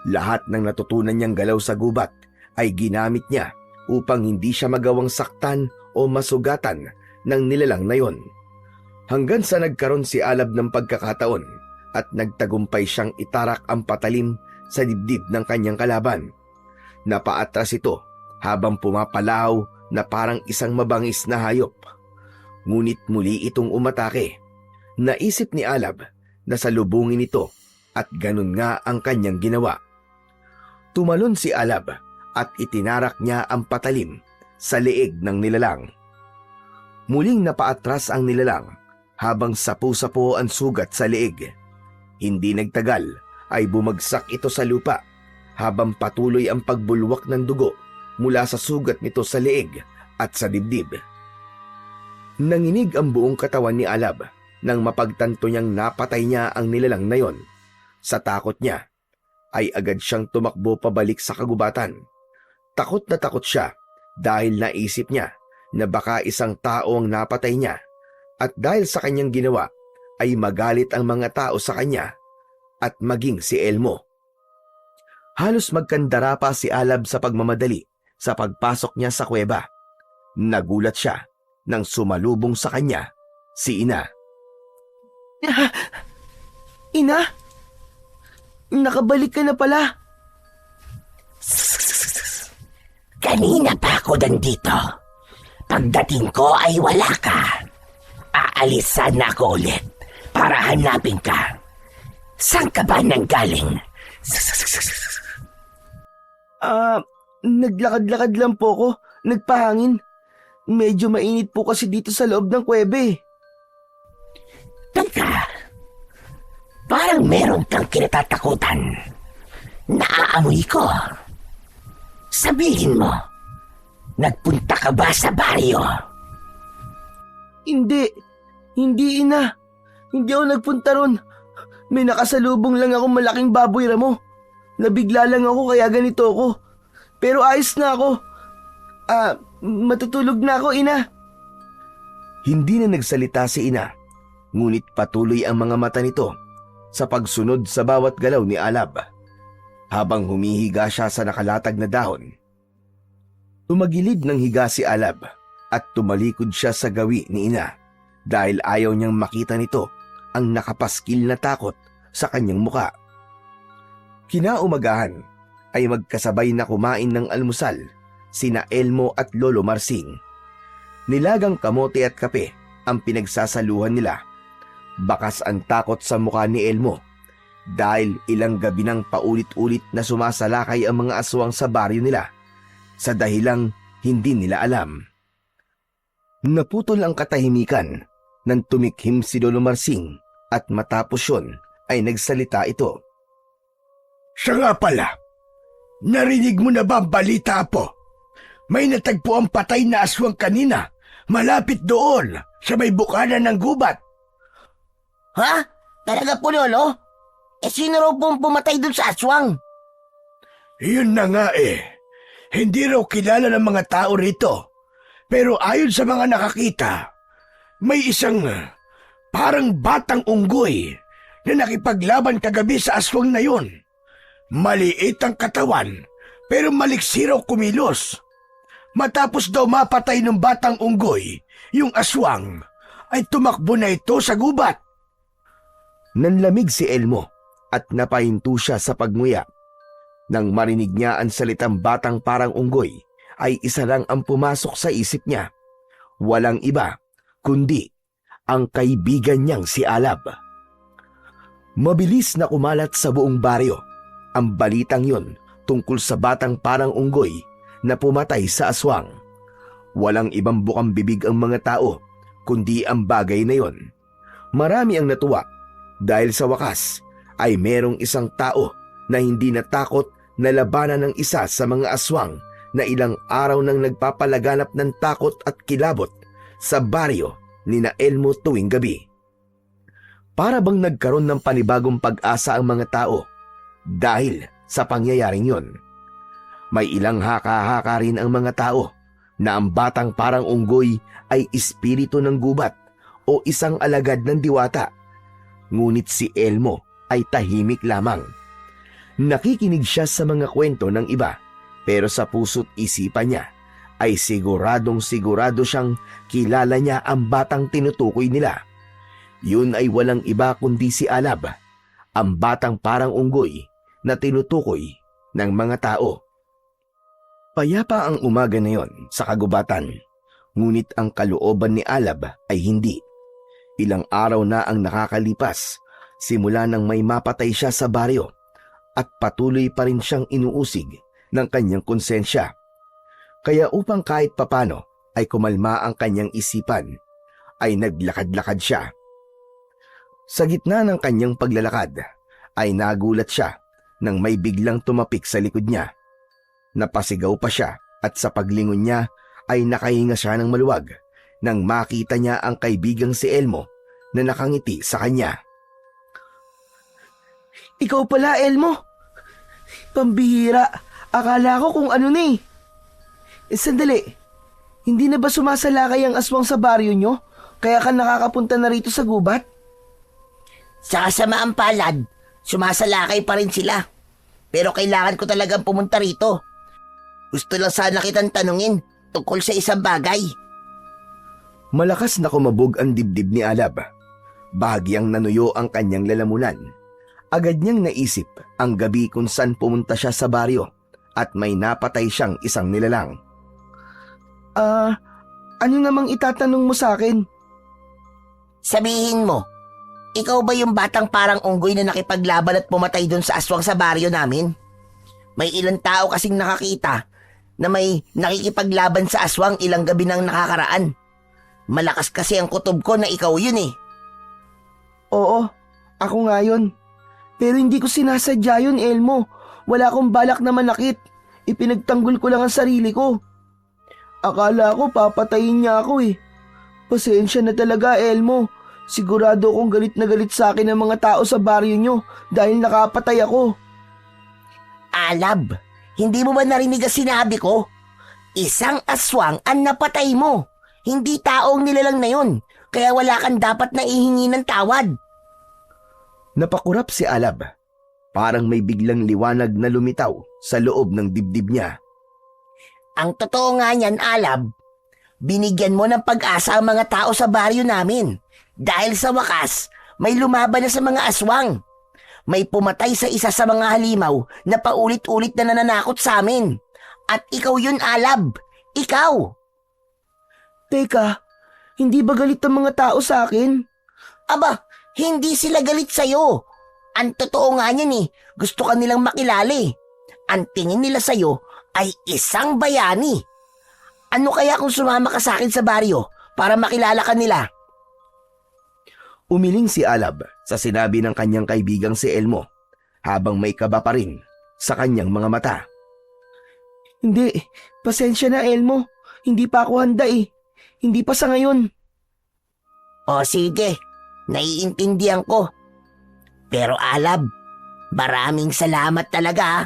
Lahat ng natutunan niyang galaw sa gubat ay ginamit niya upang hindi siya magawang saktan o masugatan ng nilalang na yon. Hanggang sa nagkaroon si Alab ng pagkakataon at nagtagumpay siyang itarak ang patalim sa dibdib ng kanyang kalaban. Napaatras ito habang pumapalaw na parang isang mabangis na hayop. Ngunit muli itong umatake. Naisip ni Alab na salubungin ito at ganun nga ang kanyang ginawa. Tumalon si Alab at itinarak niya ang patalim sa leeg ng nilalang. Muling napaatras ang nilalang habang sapu-sapo ang sugat sa leeg. Hindi nagtagal ay bumagsak ito sa lupa habang patuloy ang pagbulwak ng dugo mula sa sugat nito sa leeg at sa dibdib. Nanginig ang buong katawan ni Alab nang mapagtanto niyang napatay niya ang nilalang na yon. Sa takot niya, ay agad siyang tumakbo pabalik sa kagubatan. Takot na takot siya dahil naisip niya na baka isang tao ang napatay niya at dahil sa kanyang ginawa ay magalit ang mga tao sa kanya at maging si Elmo. Halos magkandara pa si Alab sa pagmamadali sa pagpasok niya sa kuweba. Nagulat siya nang sumalubong sa kanya si Ina. Ina? Nakabalik ka na pala. Kanina pa ako nandito. Pagdating ko ay wala ka. Aalisan na ako ulit para hanapin ka. Saan ka ba nanggaling? Naglakad-lakad lang po ako. Nagpahangin. Medyo mainit po kasi dito sa loob ng kuwebe. Teka, parang meron kang kinatatakutan. Naaamoy ko. Sabihin mo, nagpunta ka ba sa baryo? Hindi. Hindi, Ina. Hindi ako nagpunta ron. May nakasalubong lang ako malaking baboy ramo. Nabigla lang ako kaya ganito ako. Pero ayos na ako. Matutulog na ako, Ina. Hindi na nagsalita si Ina, ngunit patuloy ang mga mata nito sa pagsunod sa bawat galaw ni Alab. Habang humihiga siya sa nakalatag na dahon, tumagilid ng higa si Alab at tumalikod siya sa gawi ni Ina dahil ayaw niyang makita nito ang nakapaskil na takot sa kanyang muka. Kinaumagahan ay magkasabay na kumain ng almusal sina Elmo at Lolo Marsing. Nilagang kamote at kape ang pinagsasaluhan nila. Bakas ang takot sa mukha ni Elmo dahil ilang gabi nang paulit-ulit na sumasalakay ang mga aswang sa baryo nila sa dahilang hindi nila alam. Naputol ang katahimikan nang tumikhim si Lolo Marsing at matapos yun ay nagsalita ito. Siya nga pala, narinig mo na ba ang balita po? May natagpo ang patay na aswang kanina, malapit doon, sa may bukanan ng gubat. Ha? Talaga po, Lolo? Sino raw pong pumatay dun sa aswang? Yun na nga eh. Hindi raw kilala ng mga tao rito. Pero ayon sa mga nakakita, may isang parang batang unggoy na nakipaglaban kagabi sa aswang na yun. Maliit ang katawan, pero maliksi raw kumilos. Matapos daw mapatay ng batang unggoy, yung aswang, ay tumakbo na ito sa gubat. Nanlamig si Elmo at napahinto siya sa pagmuya. Nang marinig niya ang salitang batang parang unggoy, ay isa lang ang pumasok sa isip niya. Walang iba, kundi ang kaibigan niyang si Alab. Mabilis na kumalat sa buong baryo ang balitang yon tungkol sa batang parang unggoy na pumatay sa aswang. Walang ibang bukang bibig ang mga tao, kundi ang bagay na yon. Marami ang natuwa dahil sa wakas ay merong isang tao na hindi natakot na labanan ng isa sa mga aswang na ilang araw nang nagpapalaganap ng takot at kilabot sa baryo ni na Elmo tuwing gabi. Para bang nagkaroon ng panibagong pag-asa ang mga tao dahil sa pangyayaring yon. May ilang haka-haka rin ang mga tao na ang batang parang unggoy ay espiritu ng gubat o isang alagad ng diwata. Ngunit si Elmo ay tahimik lamang. Nakikinig siya sa mga kwento ng iba, pero sa puso't isipan niya ay sigurado siyang kilala niya ang batang tinutukoy nila. Yun ay walang iba kundi si Alab, ang batang parang unggoy na tinutukoy ng mga tao. Payapa ang umaga na yon sa kagubatan, ngunit ang kalooban ni Alab ay hindi. Ilang araw na ang nakakalipas simula nang may mapatay siya sa baryo at patuloy pa rin siyang inuusig ng kanyang konsensya. Kaya upang kahit papano ay kumalma ang kanyang isipan, ay naglakad-lakad siya. Sa gitna ng kanyang paglalakad ay nagulat siya nang may biglang tumapik sa likod niya. Napasigaw pa siya at sa paglingon niya ay nakahinga siya ng maluwag nang makita niya ang kaibigang si Elmo na nakangiti sa kanya. Ikaw pala, Elmo. Pambihira. Akala ko kung ano na eh. Sandali. Hindi na ba sumasalakay ang aswang sa baryo nyo? Kaya ka nakakapunta na rito sa gubat? Sa kasamaang palad, sumasalakay pa rin sila. Pero kailangan ko talagang pumunta rito. Gusto lang sana kitang tanungin tungkol sa isang bagay. Malakas na kumabog ang dibdib ni Alab. Bahagyang nanuyo ang kanyang lalamunan. Agad niyang naisip ang gabi kung saan pumunta siya sa baryo at may napatay siyang isang nilalang. Ano namang itatanong mo sa akin? Sabihin mo, ikaw ba yung batang parang unggoy na nakipaglaban at pumatay doon sa aswang sa baryo namin? May ilang tao kasing nakakita na may nakikipaglaban sa aswang ilang gabi nang nakakaraan. Malakas kasi ang kutob ko na ikaw yun eh. Oo, ako nga yun. Pero hindi ko sinasadya yun, Elmo. Wala akong balak na manakit. Ipinagtanggol ko lang ang sarili ko. Akala ko papatayin niya ako eh. Pasensya na talaga, Elmo. Sigurado akong galit na galit sa akin ang mga tao sa baryo nyo dahil nakapatay ako. Alab, hindi mo ba narinig ang sinabi ko? Isang aswang ang napatay mo. Hindi taong nilalang na yun. Kaya wala kang dapat na ihingi ng tawad. Napakurap si Alab. Parang may biglang liwanag na lumitaw sa loob ng dibdib niya. Ang totoo nga niyan, Alab, binigyan mo ng pag-asa ang mga tao sa baryo namin. Dahil sa wakas, may lumaban na sa mga aswang. May pumatay sa isa sa mga halimaw na paulit-ulit na nananakot sa amin. At ikaw yun, Alab. Ikaw! Teka, hindi ba galit ang mga tao sa akin? Aba, hindi sila galit sa'yo. Ang totoo nga niyan eh, gusto ka nilang makilala eh. Ang tingin nila sa'yo ay isang bayani. Ano kaya kung sumama ka sa akin sa baryo para makilala ka nila? Umiling si Alab sa sinabi ng kanyang kaibigang si Elmo habang may kaba pa rin sa kanyang mga mata. Hindi, pasensya na, Elmo. Hindi pa ako handa eh. Hindi pa sa ngayon. O sige, naiintindihan ko. Pero Alab, maraming salamat talaga ha.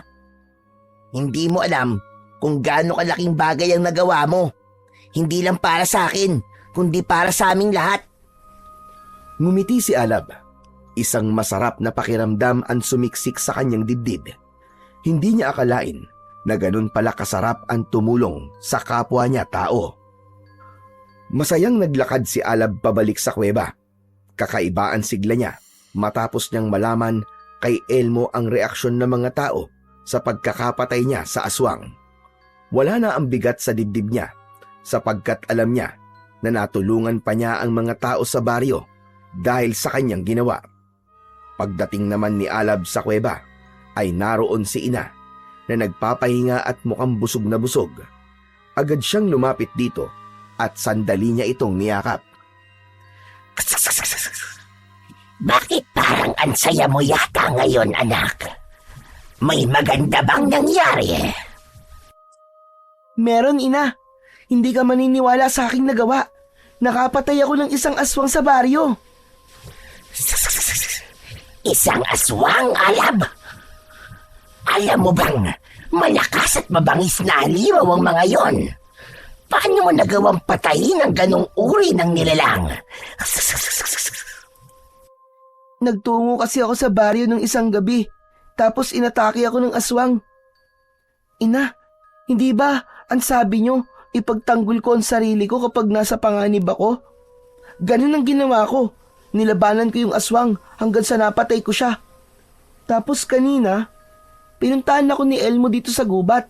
Hindi mo alam kung gaano kalaking bagay ang nagawa mo. Hindi lang para sa akin, kundi para sa aming lahat. Ngumiti si Alab. Isang masarap na pakiramdam ang sumiksik sa kanyang dibdib. Hindi niya akalain na ganun pala kasarap ang tumulong sa kapwa niya tao. Masayang naglakad si Alab pabalik sa kuweba. Kakaiba ang sigla niya matapos niyang malaman kay Elmo ang reaksyon ng mga tao sa pagkakapatay niya sa aswang. Wala na ang bigat sa dibdib niya sapagkat alam niya na natulungan pa niya ang mga tao sa baryo dahil sa kanyang ginawa. Pagdating naman ni Alab sa kuweba ay naroon si Ina na nagpapahinga at mukhang busog na busog. Agad siyang lumapit dito at sandali niya itong niyakap. Bakit parang ang saya mo yata ngayon, anak? May maganda bang nangyari? Meron, Ina. Hindi ka maniniwala sa aking nagawa. Nakapatay ako ng isang aswang sa baryo. Isang aswang, Alab? Alam mo bang malakas at mabangis na halimaw ang mga yon? Paano mo nagawang patayin ang ganong uri ng nilalang? Nagtungo kasi ako sa baryo ng isang gabi. Tapos inatake ako ng aswang. Ina, hindi ba ang sabi nyo, ipagtanggol ko ang sarili ko kapag nasa panganib ako? Ganun ang ginawa ko. Nilabanan ko yung aswang hanggang sa napatay ko siya. Tapos kanina, pinuntahan ako ni Elmo dito sa gubat,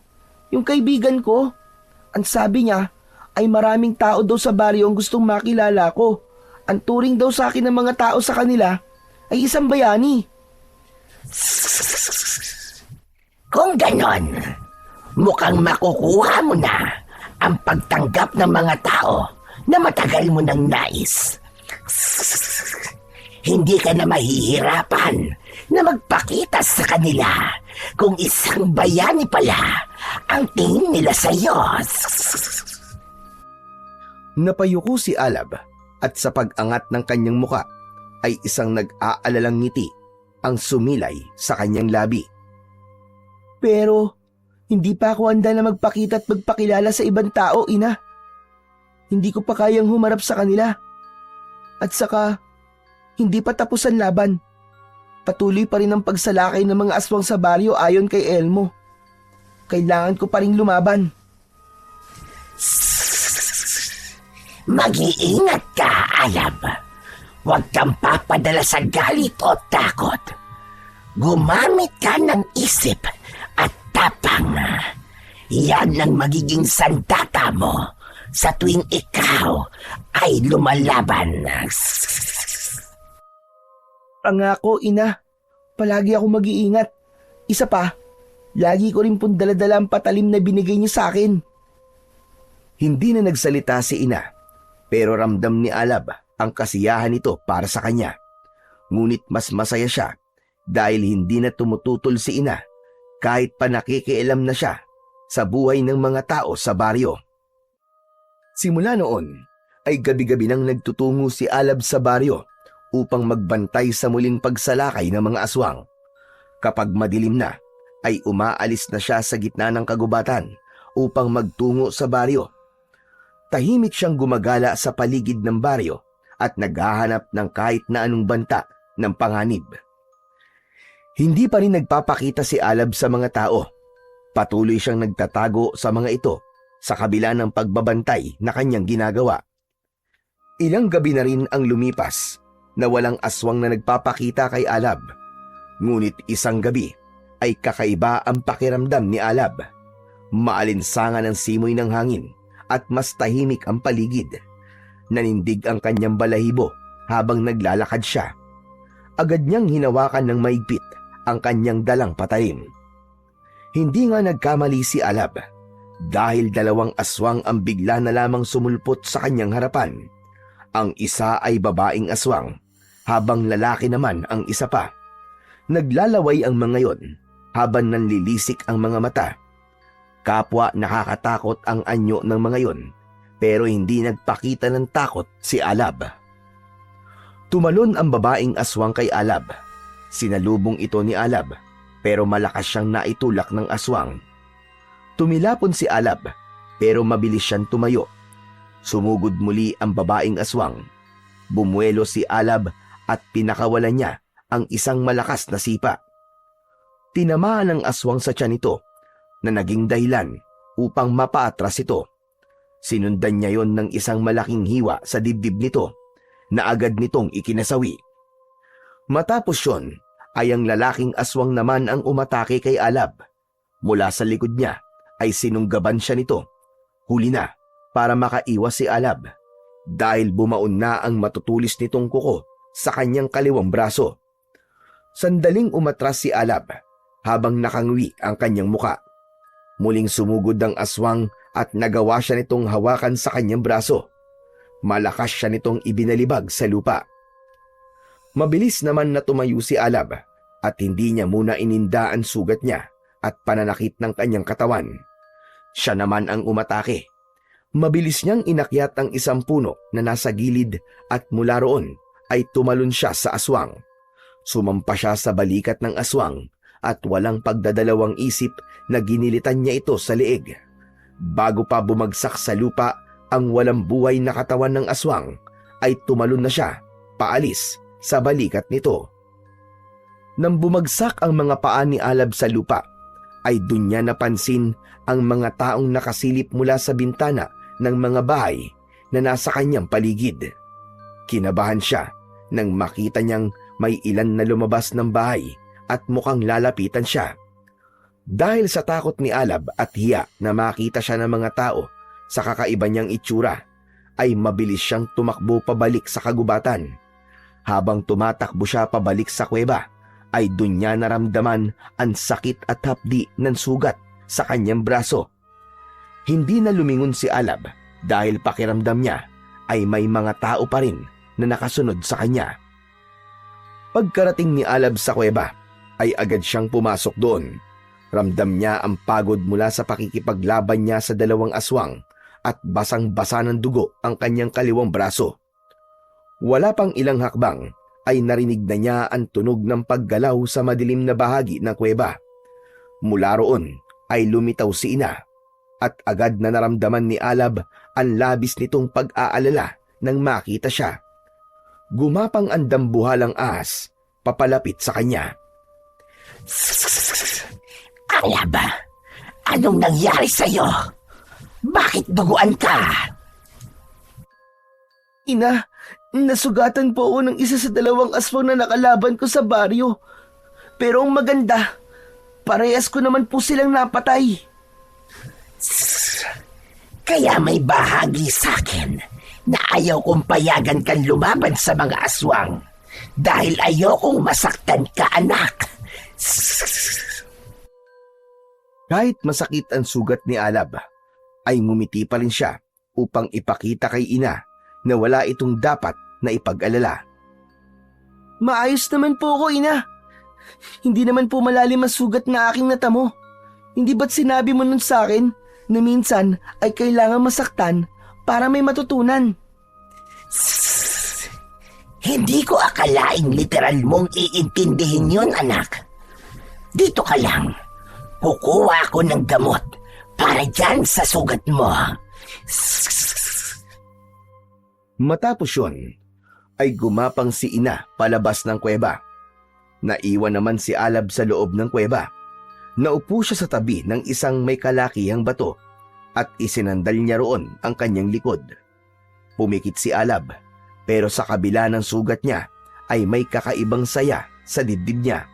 yung kaibigan ko. Ang sabi niya ay maraming tao daw sa baryo ang gustong makilala ko. Ang turing daw sa akin ng mga tao sa kanila ay isang bayani. Kung ganon, mukhang makukuha mo na ang pagtanggap ng mga tao na matagal mo nang nais. Hindi ka na mahihirapan na magpakita sa kanila kung isang bayani pala ang tingin nila sa iyo. Napayuko si Alab at sa pag-angat ng kanyang muka ay isang nag-aalalang ngiti ang sumilay sa kanyang labi. Pero hindi pa ako handa na magpakita at magpakilala sa ibang tao, ina. Hindi ko pa kayang humarap sa kanila. At saka, hindi pa tapos ang laban. Patuloy pa rin ang pagsalakay ng mga aswang sa baryo ayon kay Elmo. Kailangan ko pa rin lumaban. Mag-iingat ka, Alab. Huwag kang papadala sa galit o takot. Gumamit ka ng isip at tapang. Yan ang magiging sandata mo sa tuwing ikaw ay lumalaban. Pangako, ina. Palagi ako mag-iingat. Isa pa, lagi ko rin pong daladala ang patalim na binigay niyo sa akin. Hindi na nagsalita si ina, pero ramdam ni Alab ang kasiyahan nito para sa kanya. Ngunit mas masaya siya dahil hindi na tumututol si ina kahit pa nakikialam na siya sa buhay ng mga tao sa baryo. Simula noon ay gabi-gabi nang nagtutungo si Alab sa baryo upang magbantay sa muling pagsalakay ng mga aswang. Kapag madilim na, ay umaalis na siya sa gitna ng kagubatan upang magtungo sa baryo. Tahimik siyang gumagala sa paligid ng baryo at naghahanap ng kahit na anong banta ng panganib. Hindi pa rin nagpapakita si Alab sa mga tao. Patuloy siyang nagtatago sa mga ito sa kabila ng pagbabantay na kanyang ginagawa. Ilang gabi na rin ang lumipas na walang aswang na nagpapakita kay Alab. Ngunit isang gabi ay kakaiba ang pakiramdam ni Alab. Maalinsangan ang simoy ng hangin at mas tahimik ang paligid. Nanindig ang kanyang balahibo habang naglalakad siya. Agad niyang hinawakan ng maigpit ang kanyang dalang patalim. Hindi nga nagkamali si Alab dahil dalawang aswang ang bigla na lamang sumulpot sa kanyang harapan. Ang isa ay babaeng aswang, habang lalaki naman ang isa pa. Naglalaway ang mga yon habang nanlilisik ang mga mata. Kapwa nakakatakot ang anyo ng mga yon, pero hindi nagpakita ng takot si Alab. Tumalon ang babaeng aswang kay Alab. Sinalubong ito ni Alab, pero malakas siyang naitulak ng aswang. Tumilapon si Alab, pero mabilis siyang tumayo. Sumugod muli ang babaeng aswang. Bumuelo si Alab at pinakawalan niya ang isang malakas na sipa. Tinamaan ng aswang sa tiyan nito na naging dahilan upang mapaatras ito. Sinundan niya yon ng isang malaking hiwa sa dibdib nito na agad nitong ikinasawi. Matapos yon ay ang lalaking aswang naman ang umatake kay Alab. Mula sa likod niya ay sinunggaban siya nito. Huli na para makaiwas si Alab dahil bumaon na ang matutulis nitong kuko sa kanyang kaliwang braso. Sandaling umatras si Alab habang nakangwi ang kanyang muka. Muling sumugod ang aswang at nagawa siya nitong hawakan sa kanyang braso. Malakas siya nitong ibinalibag sa lupa. Mabilis naman na tumayo si Alab at hindi niya muna ininda ang sugat niya at pananakit ng kanyang katawan. Siya naman ang umatake. Mabilis niyang inakyat ang isang puno na nasa gilid at mula roon ay tumalon siya sa aswang. Sumampa siya sa balikat ng aswang at walang pagdadalawang isip na ginilitan niya ito sa leeg. Bago pa bumagsak sa lupa ang walang buhay na katawan ng aswang, ay tumalon na siya paalis sa balikat nito. Nang bumagsak ang mga paa ni Alab sa lupa, ay dun niya napansin ang mga taong nakasilip mula sa bintana ng mga bahay na nasa kanyang paligid. Kinabahan siya nang makita niyang may ilan na lumabas ng bahay at mukhang lalapitan siya. Dahil sa takot ni Alab at hiya na makita siya ng mga tao sa kakaiba niyang itsura, ay mabilis siyang tumakbo pabalik sa kagubatan. Habang tumatakbo siya pabalik sa kuweba, ay dun niya naramdaman ang sakit at hapdi ng sugat sa kanyang braso. Hindi na lumingon si Alab dahil pakiramdam niya ay may mga tao pa rin na nakasunod sa kanya. Pagkarating ni Alab sa kuweba, ay agad siyang pumasok doon. Ramdam niya ang pagod mula sa pakikipaglaban niya sa dalawang aswang at basang-basa ng dugo ang kanyang kaliwang braso. Wala pang ilang hakbang ay narinig na niya ang tunog ng paggalaw sa madilim na bahagi ng kuweba. Mula roon ay lumitaw si Ina at agad na naramdaman ni Alab ang labis nitong pag-aalala nang makita siya. Gumapang ang dambuhalang ahas papalapit sa kanya. Alab, anong nangyari sa'yo? Bakit duguan ka? Ina, nasugatan po ako ng isa sa dalawang aswang na nakalaban ko sa baryo. Pero ang maganda, parehas ko naman po silang napatay. Kaya may bahagi sa akin na ayaw kong payagan kang lumaban sa mga aswang dahil ayaw kong masaktan ka, anak. Kahit masakit ang sugat ni Alab, ay ngumiti pa rin siya upang ipakita kay Ina na wala itong dapat na ipag-alala. Maayos naman po ako, Ina. Hindi naman po malalim ang sugat na aking natamo. Hindi ba't sinabi mo nun sa akin na minsan ay kailangan masaktan para may matutunan? Hindi ko akalaing literal mong iintindihin yun, anak. Dito ka lang. Kukuha ako ng gamot para dyan sa sugat mo. Matapos yun, ay gumapang si Ina palabas ng kuweba. Naiwan naman si Alab sa loob ng kuweba. Naupo siya sa tabi ng isang may kalakihang bato at isinandal niya roon ang kanyang likod. Pumikit si Alab, pero sa kabila ng sugat niya ay may kakaibang saya sa dibdib niya.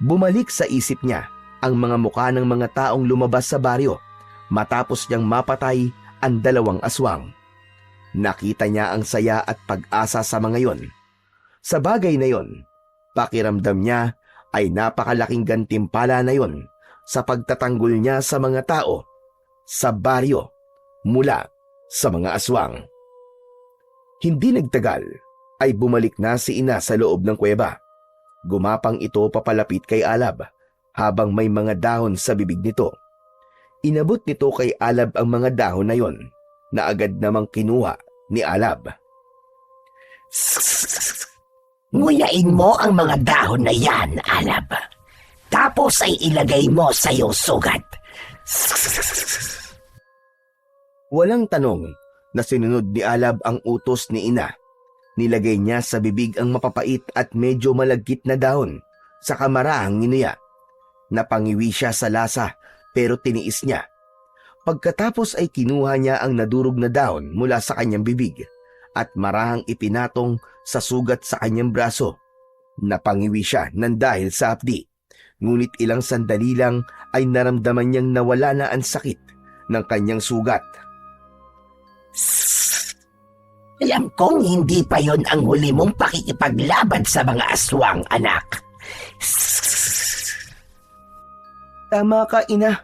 Bumalik sa isip niya ang mga mukha ng mga taong lumabas sa baryo matapos niyang mapatay ang dalawang aswang. Nakita niya ang saya at pag-asa sa mga yon. Sa bagay na yon, pakiramdam niya ay napakalaking gantimpala na yon sa pagtatanggol niya sa mga tao sa baryo mula sa mga aswang. Hindi nagtagal ay bumalik na si Ina sa loob ng kuweba. Gumapang ito papalapit kay Alab habang may mga dahon sa bibig nito. Inabot nito kay Alab ang mga dahon na yon na agad namang kinuha ni Alab. Nguyain mo ang mga dahon na yan, Alab. Tapos ay ilagay mo sa iyong sugat. Walang tanong na sinunod ni Alab ang utos ni Ina. Nilagay niya sa bibig ang mapapait at medyo malagkit na dahon sa kamarahang nginuya. Napangiwi siya sa lasa pero tiniis niya. Pagkatapos ay kinuha niya ang nadurog na dahon mula sa kanyang bibig at marahang ipinatong sa sugat sa kanyang braso. Napangiwi siya ng dahil sa hapdi, ngunit ilang sandali lang ay naramdaman niyang nawala na ang sakit ng kanyang sugat. Alam kong hindi pa yon ang huli mong pakikipaglaban sa mga aswang, anak. Tama ka, Ina.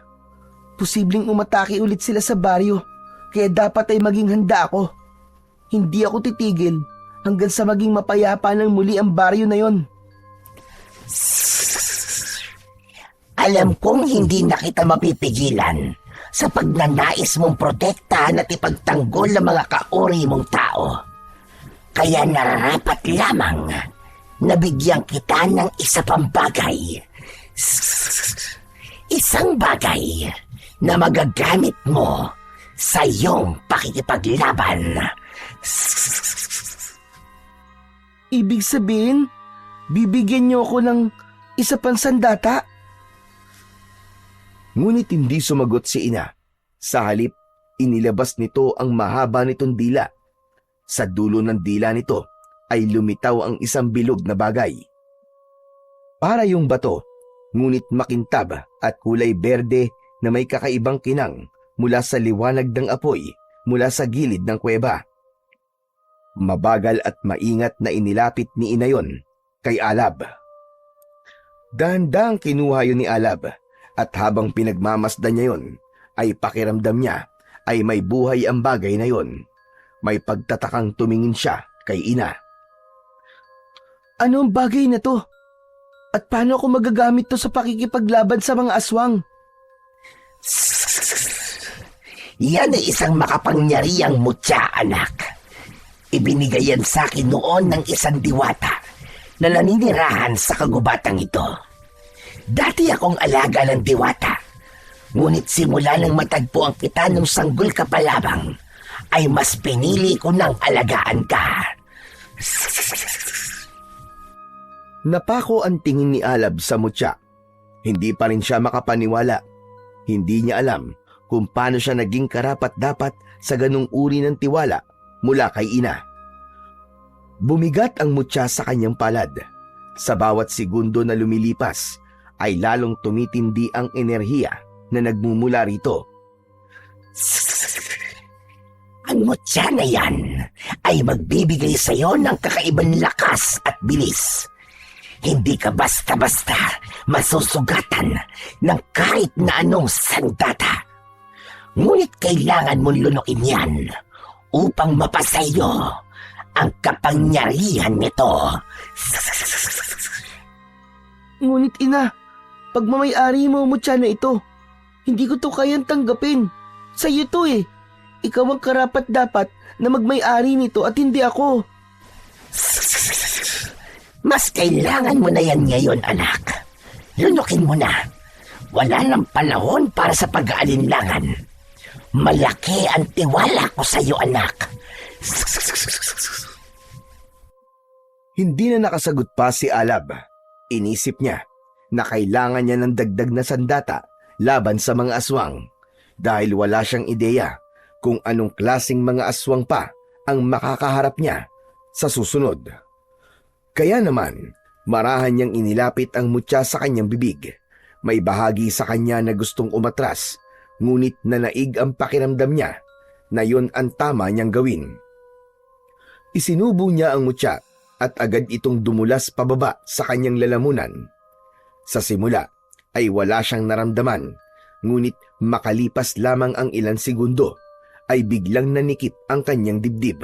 Posibleng umatake ulit sila sa baryo, kaya dapat ay maging handa ako. Hindi ako titigil hanggang sa maging mapayapa ng muli ang baryo na yon. Alam kong hindi na kita mapipigilan sa pagnanais mong protektahan at ipagtanggol ang mga kauri mong tao. Kaya nararapat lamang na bigyan kita ng isa pang bagay. Isang bagay na magagamit mo sa iyong pakikipaglaban. Ibig sabihin, bibigyan niyo ako ng isa pang sandata. Ngunit hindi sumagot si ina. Sa halip, inilabas nito ang mahaba nitong dila. Sa dulo ng dila nito ay lumitaw ang isang bilog na bagay. Para yung bato, ngunit makintab at kulay berde na may kakaibang kinang mula sa liwanag ng apoy mula sa gilid ng kuweba. Mabagal at maingat na inilapit ni ina yon kay Alab. Dahan-dahang kinuha yun ni Alab at habang pinagmamasdan niya yon ay pakiramdam niya ay may buhay ang bagay na yon. May pagtatakang tumingin siya kay ina. Ano ang bagay na to? At paano ako magagamit to sa pakikipaglaban sa mga aswang? Yan ay isang makapangyarihang mutya, anak. Ibinigay yan sa akin noon ng isang diwata na naninirahan sa kagubatang ito. Dati akong alaga ng diwata, ngunit simula nang matagpo ang kita ng sanggol kapalabang, ay mas pinili ko ng alagaan ka. Napako ang tingin ni Alab sa mutya. Hindi pa rin siya makapaniwala. Hindi niya alam kung paano siya naging karapat-dapat sa ganung uri ng tiwala mula kay ina. Bumigat ang mutya sa kanyang palad. Sa bawat segundo na lumilipas, ay lalong tumitindi ang enerhiya na nagmumula rito. Ang mutya na yan ay magbibigay sa iyo ng kakaibang lakas at bilis. Hindi ka basta-basta masusugatan ng kahit na anong sandata. Ngunit kailangan mong lunukin yan upang mapasayo ang kapangyarihan nito. Ngunit ina, pagmamayari mo ang mutya na ito, hindi ko to kayang tanggapin. Sa'yo to eh. Ikaw ang karapat-dapat na magmay-ari nito at hindi ako. Mas kailangan mo na yan ngayon, anak. Lunukin mo na. Wala nang panahon para sa pag-aalinlangan. Malaki ang tiwala ko sa iyo, anak. Hindi na nakasagot pa si Alab. Inisip niya na kailangan niya ng dagdag na sandata laban sa mga aswang dahil wala siyang ideya kung anong klaseng mga aswang pa ang makakaharap niya sa susunod. Kaya naman, marahan niyang inilapit ang mutya sa kanyang bibig. May bahagi sa kanya na gustong umatras, ngunit nanaig ang pakiramdam niya na yon ang tama niyang gawin. Isinubo niya ang mutya at agad itong dumulas pababa sa kanyang lalamunan. Sa simula ay wala siyang naramdaman, ngunit makalipas lamang ang ilang segundo ay biglang nanikip ang kanyang dibdib.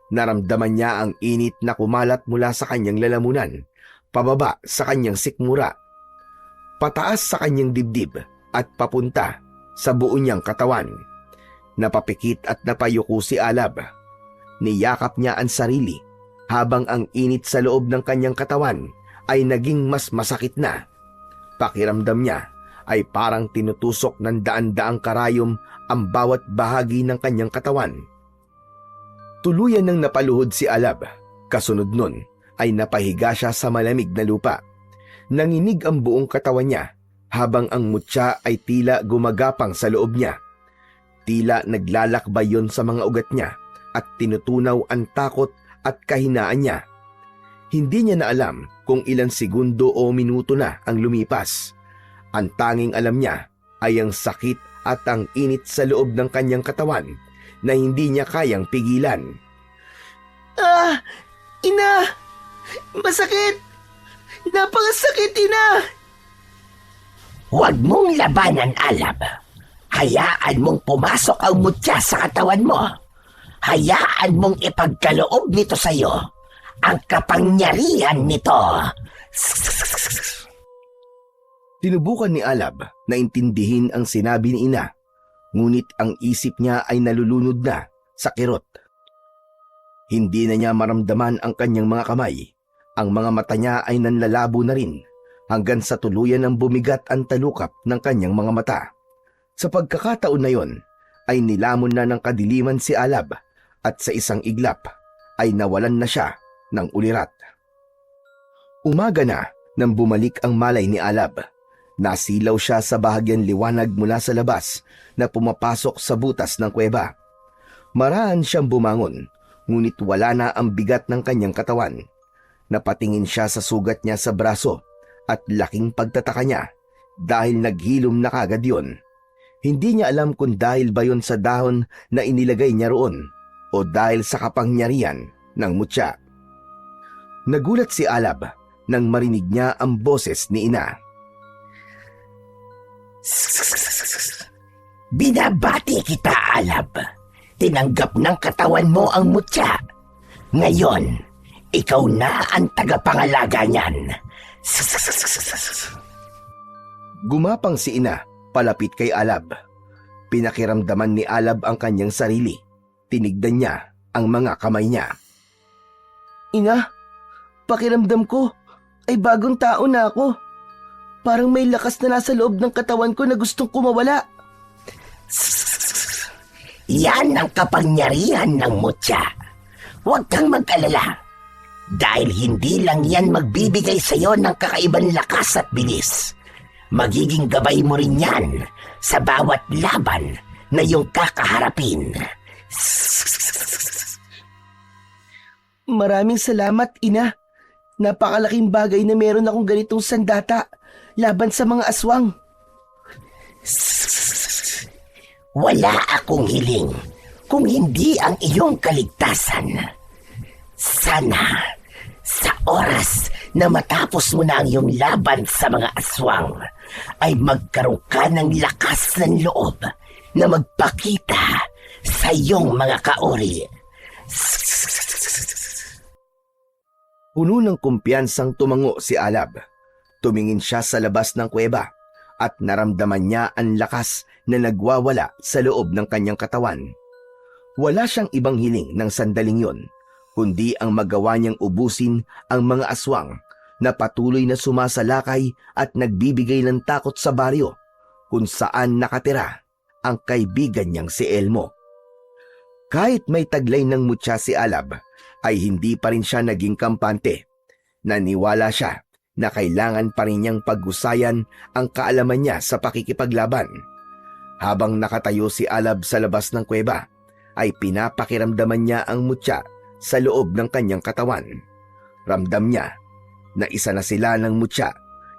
Naramdaman niya ang init na kumalat mula sa kanyang lalamunan, pababa sa kanyang sikmura, pataas sa kanyang dibdib at papunta sa buo niyang katawan. Napapikit at napayuko si Alab. Niyakap niya ang sarili habang ang init sa loob ng kanyang katawan ay naging mas masakit na. Pakiramdam niya ay parang tinutusok ng daan-daang karayom ang bawat bahagi ng kanyang katawan. Tuluyan nang napaluhod si Alab. Kasunod nun ay napahiga siya sa malamig na lupa. Nanginig ang buong katawan niya habang ang mutya ay tila gumagapang sa loob niya. Tila naglalakbay yon sa mga ugat niya at tinutunaw ang takot at kahinaan niya. Hindi niya na alam kung ilang segundo o minuto na ang lumipas. Ang tanging alam niya ay ang sakit at ang init sa loob ng kanyang katawan na hindi niya kayang pigilan. Ah! Ina! Masakit! Napakasakit, ina! Huwag mong labanan, Alab. Hayaan mong pumasok ang mutya sa katawan mo. Hayaan mong ipagkaloob nito sa iyo ang kapangyarihan nito. Tinubukan ni Alab na intindihin ang sinabi ni ina, ngunit ang isip niya ay nalulunod na sa kirot. Hindi na niya maramdaman ang kanyang mga kamay. Ang mga mata niya ay nanlalabo na rin hanggang sa tuluyan ng bumigat ang talukap ng kanyang mga mata. Sa pagkakataon na yon, ay nilamon na ng kadiliman si Alab at sa isang iglap ay nawalan na siya ng ulirat. Umaga na nang bumalik ang malay ni Alab. Nasilaw siya sa bahagyan liwanag mula sa labas na pumapasok sa butas ng kuweba. Maraan siyang bumangon, ngunit wala na ang bigat ng kanyang katawan. Napatingin siya sa sugat niya sa braso at laking pagtataka niya dahil naghilom na kagad yun. Hindi niya alam kung dahil ba yun sa dahon na inilagay niya roon o dahil sa kapangyarihan ng mutya. Nagulat si Alab nang marinig niya ang boses ni Ina. Binabati kita, Alab. Tinanggap ng katawan mo ang mutya. Ngayon, ikaw na ang tagapangalaga niyan. Gumapang si Ina palapit kay Alab. Pinakiramdaman ni Alab ang kanyang sarili. Tinigdan niya ang mga kamay niya. Ina, pakiramdam ko ay bagong tao na ako. Parang may lakas na nasa loob ng katawan ko na gustong kumawala. Yan ang kapangyarihan ng mutya. Huwag kang mag-alala. Dahil hindi lang yan magbibigay sa iyo ng kakaibang lakas at bilis. Magiging gabay mo rin yan sa bawat laban na iyong kakaharapin. Maraming salamat, Ina. Napakalaking bagay na meron akong ganitong sandata laban sa mga aswang. Wala akong hiling kung hindi ang iyong kaligtasan. Sana sa oras na matapos mo na ang iyong laban sa mga aswang ay magkaroon ka ng lakas ng loob na magpakita sa iyong mga kaori. Puno ng kumpiyansang tumango si Alab. Tumingin siya sa labas ng kuweba at naramdaman niya ang lakas na nagwawala sa loob ng kanyang katawan. Wala siyang ibang hiling ng sandaling yon, kundi ang magawa niyang ubusin ang mga aswang na patuloy na sumasalakay at nagbibigay ng takot sa baryo kung saan nakatira ang kaibigan niyang si Elmo. Kahit may taglay ng mutya si Alab, ay hindi pa rin siya naging kampante. Naniwala siya na kailangan pa rin niyang paghusayan ang kaalaman niya sa pakikipaglaban. Habang nakatayo si Alab sa labas ng kuweba, ay pinapakiramdaman niya ang mutya sa loob ng kanyang katawan. Ramdam niya na isa na sila ng mutya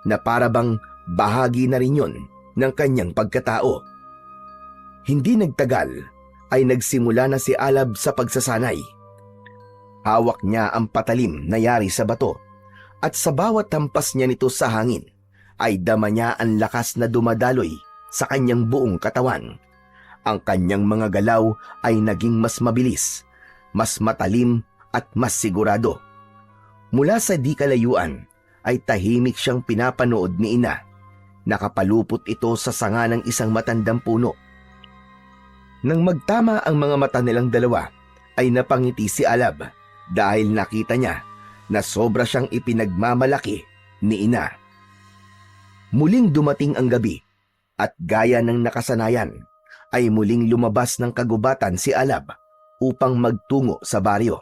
na parabang bahagi na rin yun ng kanyang pagkatao. Hindi nagtagal ay nagsimula na si Alab sa pagsasanay. Hawak niya ang patalim na yari sa bato at sa bawat hampas niya nito sa hangin ay dama niya ang lakas na dumadaloy sa kanyang buong katawan. Ang kanyang mga galaw ay naging mas mabilis, mas matalim at mas sigurado. Mula sa di kalayuan ay tahimik siyang pinapanood ni Ina. Nakapalupot ito sa sanga ng isang matandang puno. Nang magtama ang mga mata nilang dalawa ay napangiti si Alab dahil nakita niya na sobra siyang ipinagmamalaki ni Ina. Muling dumating ang gabi at gaya ng nakasanayan ay muling lumabas ng kagubatan si Alab upang magtungo sa baryo.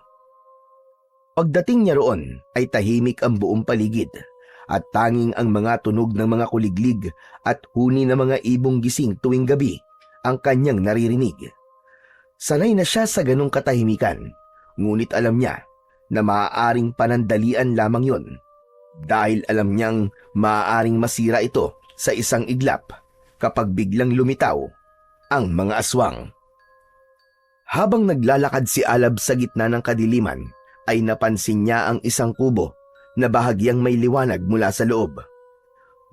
Pagdating niya roon ay tahimik ang buong paligid at tanging ang mga tunog ng mga kuliglig at huni ng mga ibong gising tuwing gabi ang kanyang naririnig. Sanay na siya sa ganong katahimikan, ngunit alam niya na maaaring panandalian lamang yon dahil alam niyang maaaring masira ito sa isang iglap kapag biglang lumitaw ang mga aswang. Habang naglalakad si Alab sa gitna ng kadiliman, ay napansin niya ang isang kubo na bahagyang may liwanag mula sa loob.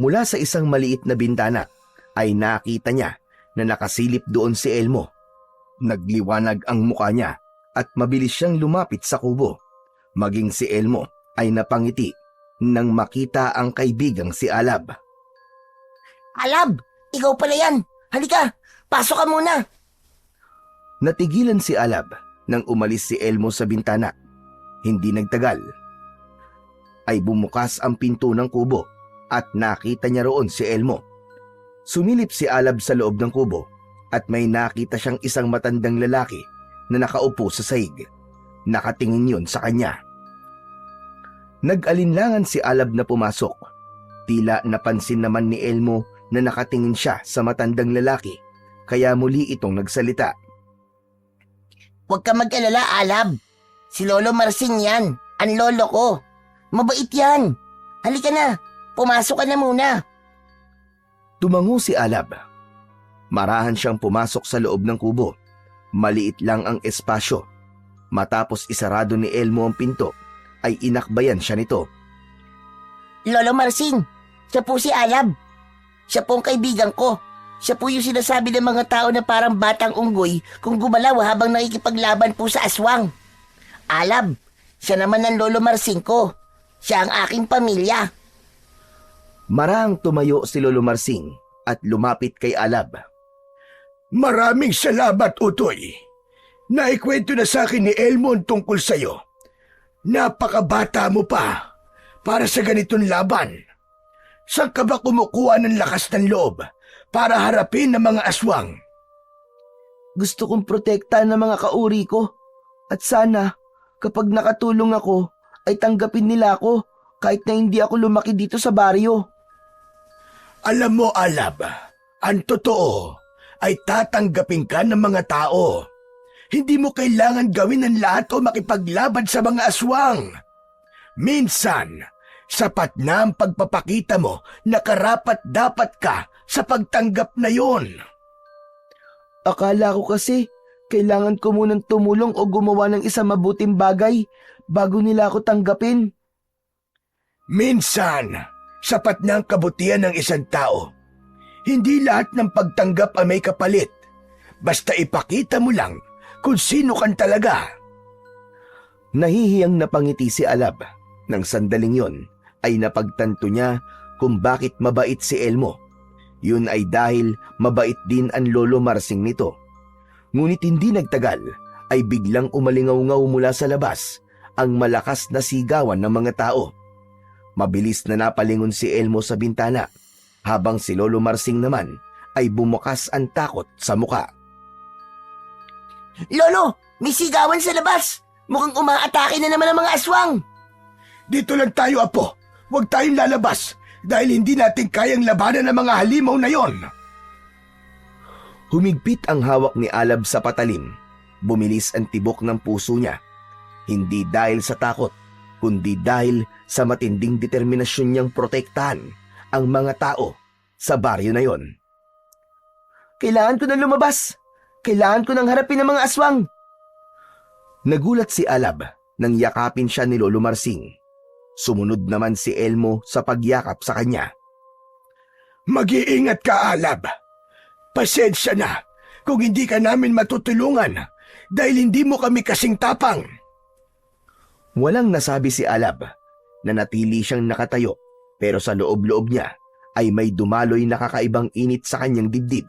Mula sa isang maliit na bintana ay nakita niya na nakasilip doon si Elmo. Nagliwanag ang mukha niya at mabilis siyang lumapit sa kubo. Maging si Elmo ay napangiti nang makita ang kaibigang si Alab. Alab, ikaw pala yan. Halika, pasok ka muna. Natigilan si Alab nang umalis si Elmo sa bintana. Hindi nagtagal ay bumukas ang pinto ng kubo at nakita niya roon si Elmo. Sumilip si Alab sa loob ng kubo at may nakita siyang isang matandang lalaki na nakaupo sa sahig. Nakatingin yun sa kanya. Nag-alinlangan si Alab na pumasok. Tila napansin naman ni Elmo na nakatingin siya sa matandang lalaki, kaya muli itong nagsalita. Huwag ka mag-alala, Alab. Si Lolo Marsing yan. Ang lolo ko. Mabait yan. Halika na. Pumasok ka na muna. Tumango si Alab. Marahan siyang pumasok sa loob ng kubo. Maliit lang ang espasyo. Matapos isarado ni Elmo ang pinto, ay inakbayan siya nito. Lolo Marsing, siya po si Alab. Siya po ang kaibigan ko. Siya po yung sinasabi ng mga tao na parang batang unggoy kung gumalaw habang nakikipaglaban po sa aswang. Alab, siya naman ang Lolo Marsing ko. Siya ang aking pamilya. Marahang tumayo si Lolo Marsing at lumapit kay Alab. Maraming salamat, Utoy. Naikwento na sa akin ni Elmo ang tungkol sa'yo. Napakabata mo pa para sa ganitong laban. Saan ka ba kumukuha ng lakas ng loob para harapin ng mga aswang? Gusto kong protektahan ng mga kauri ko. At sana, kapag nakatulong ako, ay tanggapin nila ako kahit na hindi ako lumaki dito sa baryo. Alam mo, Alab, ang totoo ay tatanggapin ka ng mga tao. Hindi mo kailangan gawin ang lahat o makipaglaban sa mga aswang. Minsan, sapat na ang pagpapakita mo na karapat-dapat ka sa pagtanggap na yon. Akala ko kasi, kailangan ko munang tumulong o gumawa ng isang mabuting bagay bago nila ako tanggapin. Minsan, sapat na ang kabutihan ng isang tao. Hindi lahat ng pagtanggap ay may kapalit. Basta ipakita mo lang kung sino kan talaga. Nahihiyang napangiti si Alab. Nang sandaling yon, ay napagtanto niya kung bakit mabait si Elmo. Yun ay dahil mabait din ang Lolo Marsing nito. Ngunit hindi nagtagal, ay biglang umalingaw-ngaw mula sa labas ang malakas na sigawan ng mga tao. Mabilis na napalingon si Elmo sa bintana, habang si Lolo Marsing naman ay bumukas ang takot sa muka. Lolo, may sigawan sa labas. Mukhang umaatake na naman ang mga aswang. Dito lang tayo, Apo. Huwag tayong lalabas dahil hindi natin kayang labanan ng mga halimaw na yon. Humigpit ang hawak ni Alab sa patalim. Bumilis ang tibok ng puso niya. Hindi dahil sa takot, kundi dahil sa matinding determinasyon niyang protektahan ang mga tao sa baryo na yon. Kailangan ko nang lumabas. Kailangan ko nang harapin ang mga aswang. Nagulat si Alab nang yakapin siya ni Lolo Marsing. Sumunod naman si Elmo sa pagyakap sa kanya. Mag-iingat ka, Alab. Pasensya na kung hindi ka namin matutulungan dahil hindi mo kami kasing tapang. Walang nasabi si Alab. Nanatili siyang nakatayo, pero sa loob-loob niya ay may dumaloy na kakaibang init sa kanyang dibdib.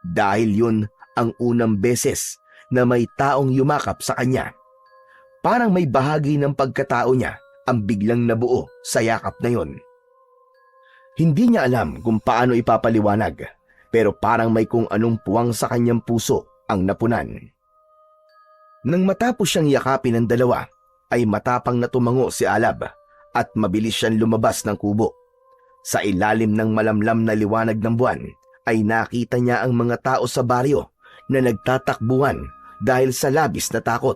Dahil yun ang unang beses na may taong yumakap sa kanya. Parang may bahagi ng pagkatao niya ang biglang nabuo sa yakap na yon. Hindi niya alam kung paano ipapaliwanag, pero parang may kung anong puwang sa kanyang puso ang napunan. Nang matapos siyang yakapin ng dalawa, ay matapang na tumango si Alab at mabilis siyang lumabas ng kubo. Sa ilalim ng malamlam na liwanag ng buwan, ay nakita niya ang mga tao sa baryo na nagtatakbuhan dahil sa labis na takot.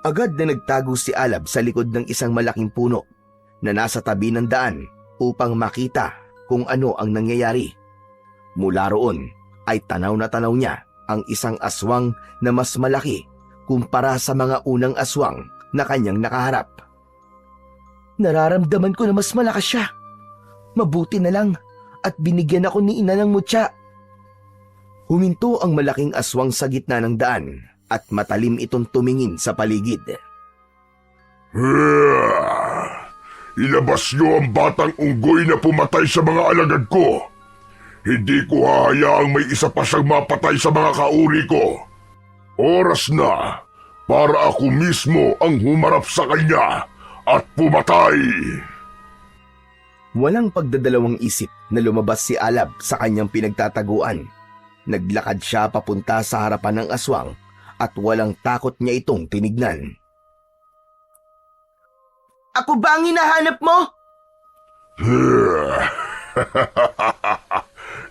Agad na nagtago si Alab sa likod ng isang malaking puno na nasa tabi ng daan upang makita kung ano ang nangyayari. Mula roon ay tanaw na tanaw niya ang isang aswang na mas malaki kumpara sa mga unang aswang na kanyang nakaharap. Nararamdaman ko na mas malakas siya. Mabuti na lang at binigyan ako ni ina ng mutya. Huminto ang malaking aswang sa gitna ng daan at matalim itong tumingin sa paligid. Ilabas niyo ang batang unggoy na pumatay sa mga alagad ko. Hindi ko hahayaang may isa pa siyang mapatay sa mga kauri ko. Oras na para ako mismo ang humarap sa kanya at pumatay. Walang pagdadalawang isip na lumabas si Alab sa kanyang pinagtataguan. Naglakad siya papunta sa harapan ng aswang at walang takot niya itong tinignan. Ako ba ang hinahanap mo?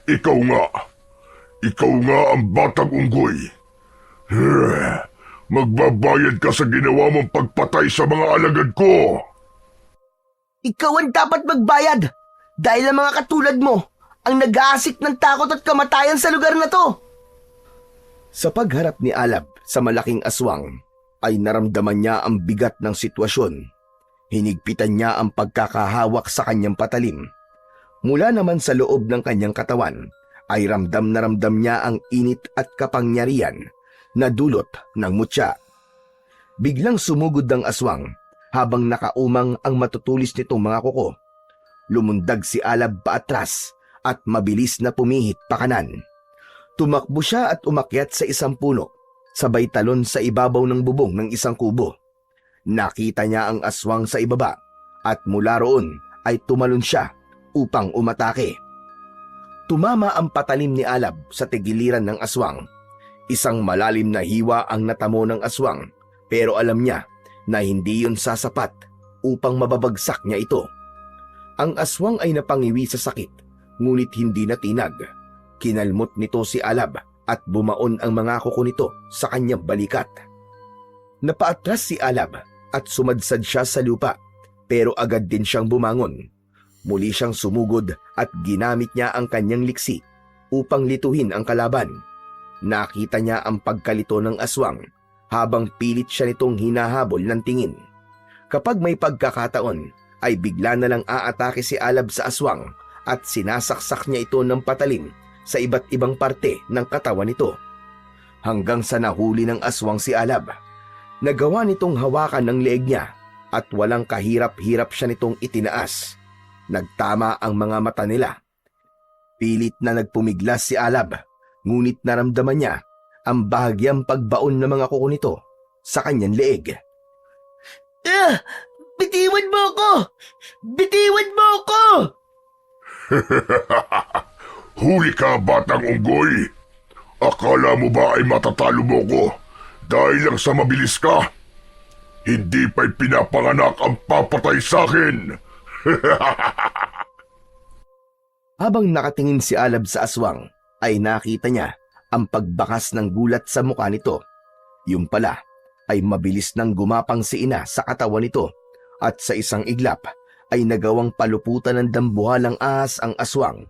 Ikaw nga. Ikaw nga ang batang unggoy. Magbabayad ka sa ginawa mong pagpatay sa mga alagad ko. Ikaw ang dapat magbayad dahil ang mga katulad mo ang nag-aasik ng takot at kamatayan sa lugar na to. Sa pagharap ni Alab sa malaking aswang, ay naramdaman niya ang bigat ng sitwasyon. Hinigpitan niya ang pagkakahawak sa kanyang patalim. Mula naman sa loob ng kanyang katawan, ay ramdam na ramdam niya ang init at kapangyarihan na dulot ng mutya. Biglang sumugod ng aswang habang nakaumang ang matutulis nitong mga kuko. Lumundag si Alab paatras at mabilis na pumihit pakanan. Tumakbo siya at umakyat sa isang puno, sabay talon sa ibabaw ng bubong ng isang kubo. Nakita niya ang aswang sa ibaba at mula roon ay tumalon siya upang umatake. Tumama ang patalim ni Alab sa tigiliran ng aswang. Isang malalim na hiwa ang natamo ng aswang, pero alam niya na hindi yun sasapat upang mababagsak niya ito. Ang aswang ay napangiwi sa sakit, ngunit hindi natinag. Kinalmot nito si Alab at bumaon ang mga kuko nito sa kanyang balikat. Napaatras si Alab at sumadsad siya sa lupa, pero agad din siyang bumangon. Muli siyang sumugod at ginamit niya ang kanyang liksi upang lituhin ang kalaban. Nakita niya ang pagkalito ng aswang habang pilit siya nitong hinahabol ng tingin. Kapag may pagkakataon, ay bigla na lang aatake si Alab sa aswang at sinasaksak niya ito ng patalim sa iba't ibang parte ng katawan nito. Hanggang sa nahuli ng aswang si Alab. Nagawa nitong hawakan ng leeg niya at walang kahirap-hirap siya nitong itinaas. Nagtama ang mga mata nila. Pilit na nagpumiglas si Alab, ngunit naramdaman niya ang bahagyang pagbaon ng mga kuko nito sa kanyang leeg. Bitiwan mo ako! Bitiwan mo ako! Huli ka, batang unggoy. Akala mo ba ay matatalo mo ko dahil lang sa mabilis ka? Hindi pa'y pinapanganak ang papatay sa akin. Habang nakatingin si Alab sa aswang, ay nakita niya ang pagbakas ng gulat sa mukha nito. Yung pala ay mabilis nang gumapang si ina sa katawan nito at sa isang iglap ay nagawang paluputan ng dambuhalang ahas ang aswang.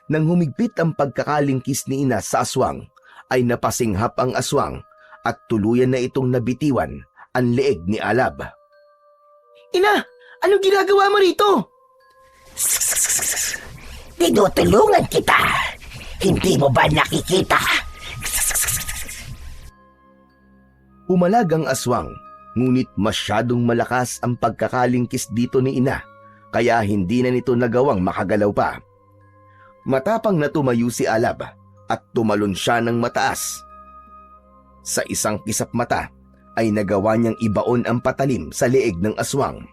Nang humigpit ang pagkakalingkis ni ina sa aswang, ay napasinghap ang aswang at tuluyan na itong nabitiwan ang leeg ni Alab. Ina, anong ginagawa mo rito? Tinutulungan kita. Hindi mo ba nakikita? Umalag ang aswang, ngunit masyadong malakas ang pagkakalingkis dito ni ina, kaya hindi na nito nagawang makagalaw pa. Matapang na tumayo si Alab at tumalon siya ng mataas. Sa isang kisap mata ay nagawa niyang ibaon ang patalim sa leeg ng aswang.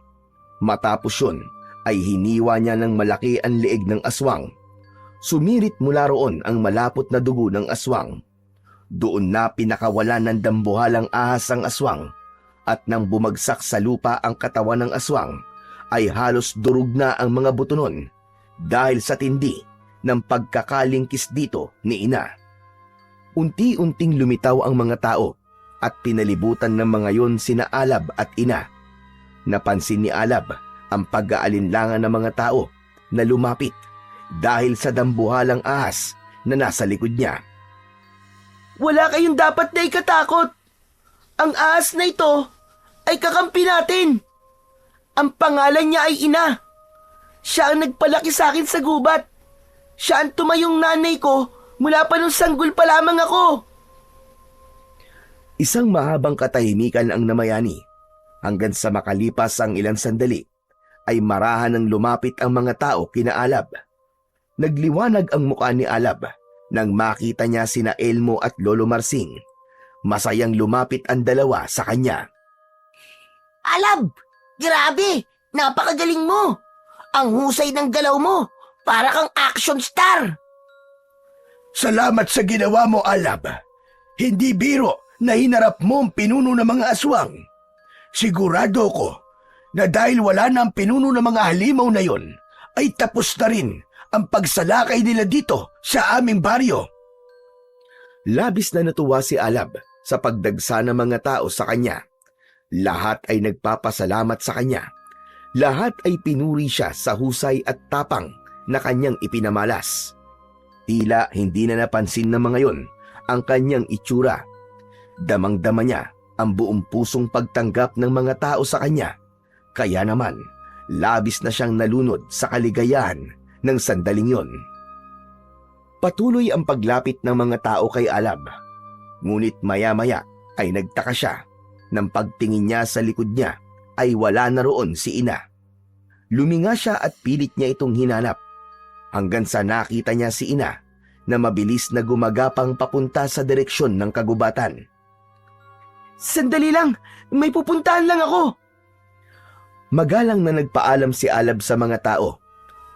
Matapos yun ay hiniwa niya ng malaki ang leeg ng aswang. Sumirit mula roon ang malapot na dugo ng aswang. Doon na pinakawalan ng dambuhalang ahas ang aswang at nang bumagsak sa lupa ang katawan ng aswang ay halos durog na ang mga buto nun dahil sa tindi ng pagkakalingkis dito ni ina. Unti-unting lumitaw ang mga tao at pinalibutan ng mga yon sina Alab at ina. Napansin ni Alab ang pag-aalinlangan ng mga tao na lumapit dahil sa dambuhalang ahas na nasa likod niya. Wala kayong dapat na ikatakot. Ang ahas na ito ay kakampi natin. Ang pangalan niya ay Ina. Siya ang nagpalaki sa akin sa gubat. Siya ang tumayong nanay ko mula pa nung sanggol pa lamang ako. Isang mahabang katahimikan ang namayani. Hanggang sa makalipas ang ilang sandali, ay marahan ng lumapit ang mga tao kina Alab. Nagliwanag ang mukha ni Alab nang makita niya sina Elmo at Lolo Marsing. Masayang lumapit ang dalawa sa kanya. Alab! Grabe! Napakagaling mo! Ang husay ng galaw mo! Para kang action star! Salamat sa ginawa mo, Alab. Hindi biro na hinarap mo ang pinuno ng mga aswang. Sigurado ko na dahil wala na ang pinuno ng mga halimaw na yon, ay tapos na rin ang pagsalakay nila dito sa aming baryo. Labis na natuwa si Alab sa pagdagsa ng mga tao sa kanya. Lahat ay nagpapasalamat sa kanya. Lahat ay pinuri siya sa husay at tapang na kanyang ipinamalas. Tila hindi na napansin ng mga yon ang kanyang itsura. Damang-dama niya ang buong pusong pagtanggap ng mga tao sa kanya. Kaya naman, labis na siyang nalunod sa kaligayahan ng sandaling yon. Patuloy ang paglapit ng mga tao kay Alab. Ngunit maya-maya ay nagtaka siya nang pagtingin niya sa likod niya ay wala na roon si ina. Luminga siya at pilit niya itong hinanap hanggang sa nakita niya si ina na mabilis na gumagapang papunta sa direksyon ng kagubatan. Sandali lang, may pupuntahan lang ako. Magalang na nagpaalam si Alab sa mga tao.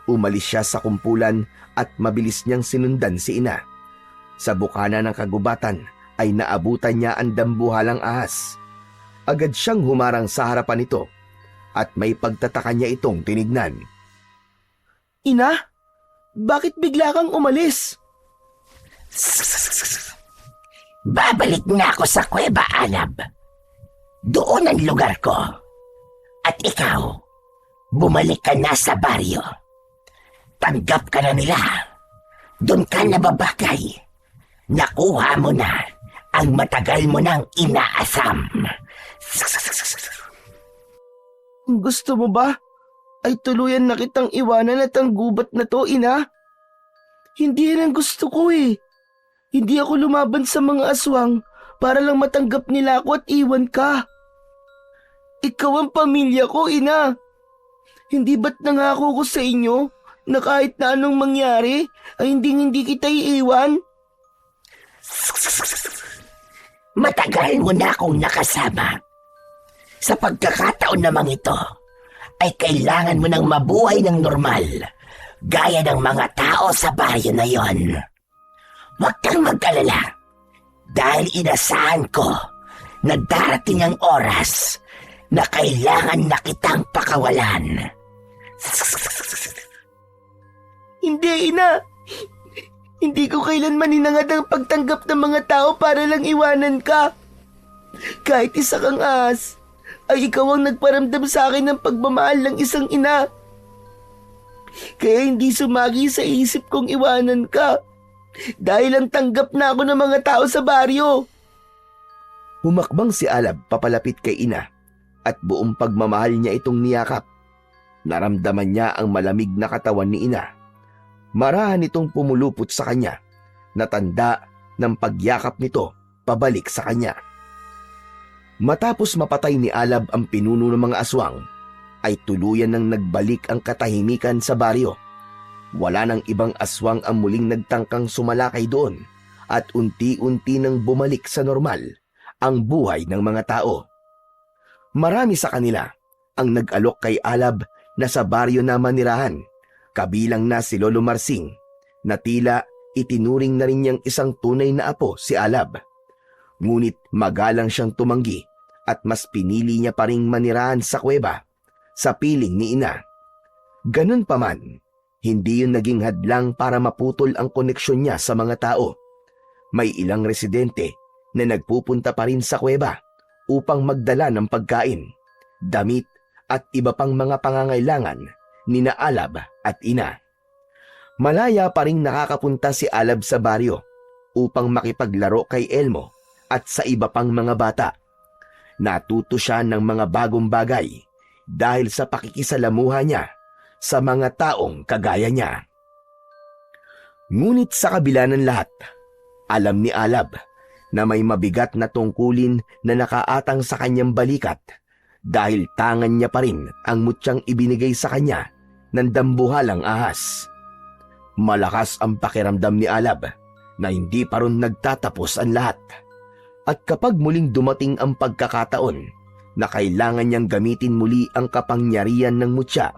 Umalis siya sa kumpulan at mabilis niyang sinundan si ina. Sa bukana ng kagubatan ay naabutan niya ang dambuhalang ahas. Agad siyang humarang sa harapan nito at may pagtataka niya itong tinignan. Ina, bakit bigla kang umalis? Babalik na ako sa kuweba, Alab. Doon ang lugar ko. At ikaw, bumalik ka na sa baryo. Tanggap ka na nila. Doon ka nababagay. Nakuha mo na ang matagal mo nang inaasam. Gusto mo ba? Ay tuluyan na kitang iwanan at ang gubat na to, ina. Hindi yan ang gusto ko eh. Hindi ako lumaban sa mga aswang para lang matanggap nila ako at iwan ka. Ikaw ang pamilya ko, ina. Hindi ba't nangako ko sa inyo na kahit na anong mangyari ay hindi kita iiwan? Matagal mo na akong nakasama. Sa pagkakataon namang ito, ay kailangan mo nang mabuhay ng normal, gaya ng mga tao sa baryo na yon. Huwag kang mag-alala, dahil inasahan ko na darating ang oras na kailangan na kitang pakawalan. Hindi, ina. Hindi ko kailanman hinangad ang pagtanggap ng mga tao para lang iwanan ka. Kahit isa kang ahas, ay ikaw ang nagparamdam sa akin ng pagmamahal ng isang ina. Kaya hindi sumagi sa isip kong iwanan ka. Dahil ang tanggap na ako ng mga tao sa baryo. Humakbang si Alab papalapit kay ina at buong pagmamahal niya itong niyakap. Naramdaman niya ang malamig na katawan ni ina. Marahan itong pumulupot sa kanya, natanda ng pagyakap nito pabalik sa kanya. Matapos mapatay ni Alab ang pinuno ng mga aswang, ay tuluyan nang nagbalik ang katahimikan sa baryo. Wala nang ibang aswang ang muling nagtangkang sumalakay doon at unti-unti nang bumalik sa normal ang buhay ng mga tao. Marami sa kanila ang nag-alok kay Alab na sa baryo na manirahan, kabilang na si Lolo Marsing, na tila itinuring na rin niyang isang tunay na apo si Alab. Ngunit magalang siyang tumanggi at mas pinili niya pa ring manirahan sa kuweba sa piling ni ina. Ganun pa man, hindi yun naging hadlang para maputol ang koneksyon niya sa mga tao. May ilang residente na nagpupunta pa rin sa kuweba upang magdala ng pagkain, damit at iba pang mga pangangailangan ni na Alab at ina. Malaya pa rin nakakapunta si Alab sa baryo upang makipaglaro kay Elmo at sa iba pang mga bata. Natuto siya ng mga bagong bagay dahil sa pakikisalamuha niya sa mga taong kagaya niya. Ngunit sa kabila ng lahat, alam ni Alab na may mabigat na tungkulin na nakaatang sa kanyang balikat dahil tangan niya pa rin ang mutyang ibinigay sa kanya ng dambuhalang ahas. Malakas ang pakiramdam ni Alab na hindi pa rin nagtatapos ang lahat. At kapag muling dumating ang pagkakataon na kailangan niyang gamitin muli ang kapangyarihan ng mutya,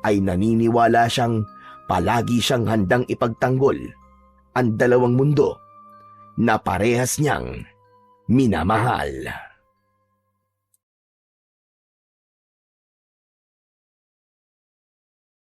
ay naniniwala siyang palagi siyang handang ipagtanggol ang dalawang mundo na parehas niyang minamahal.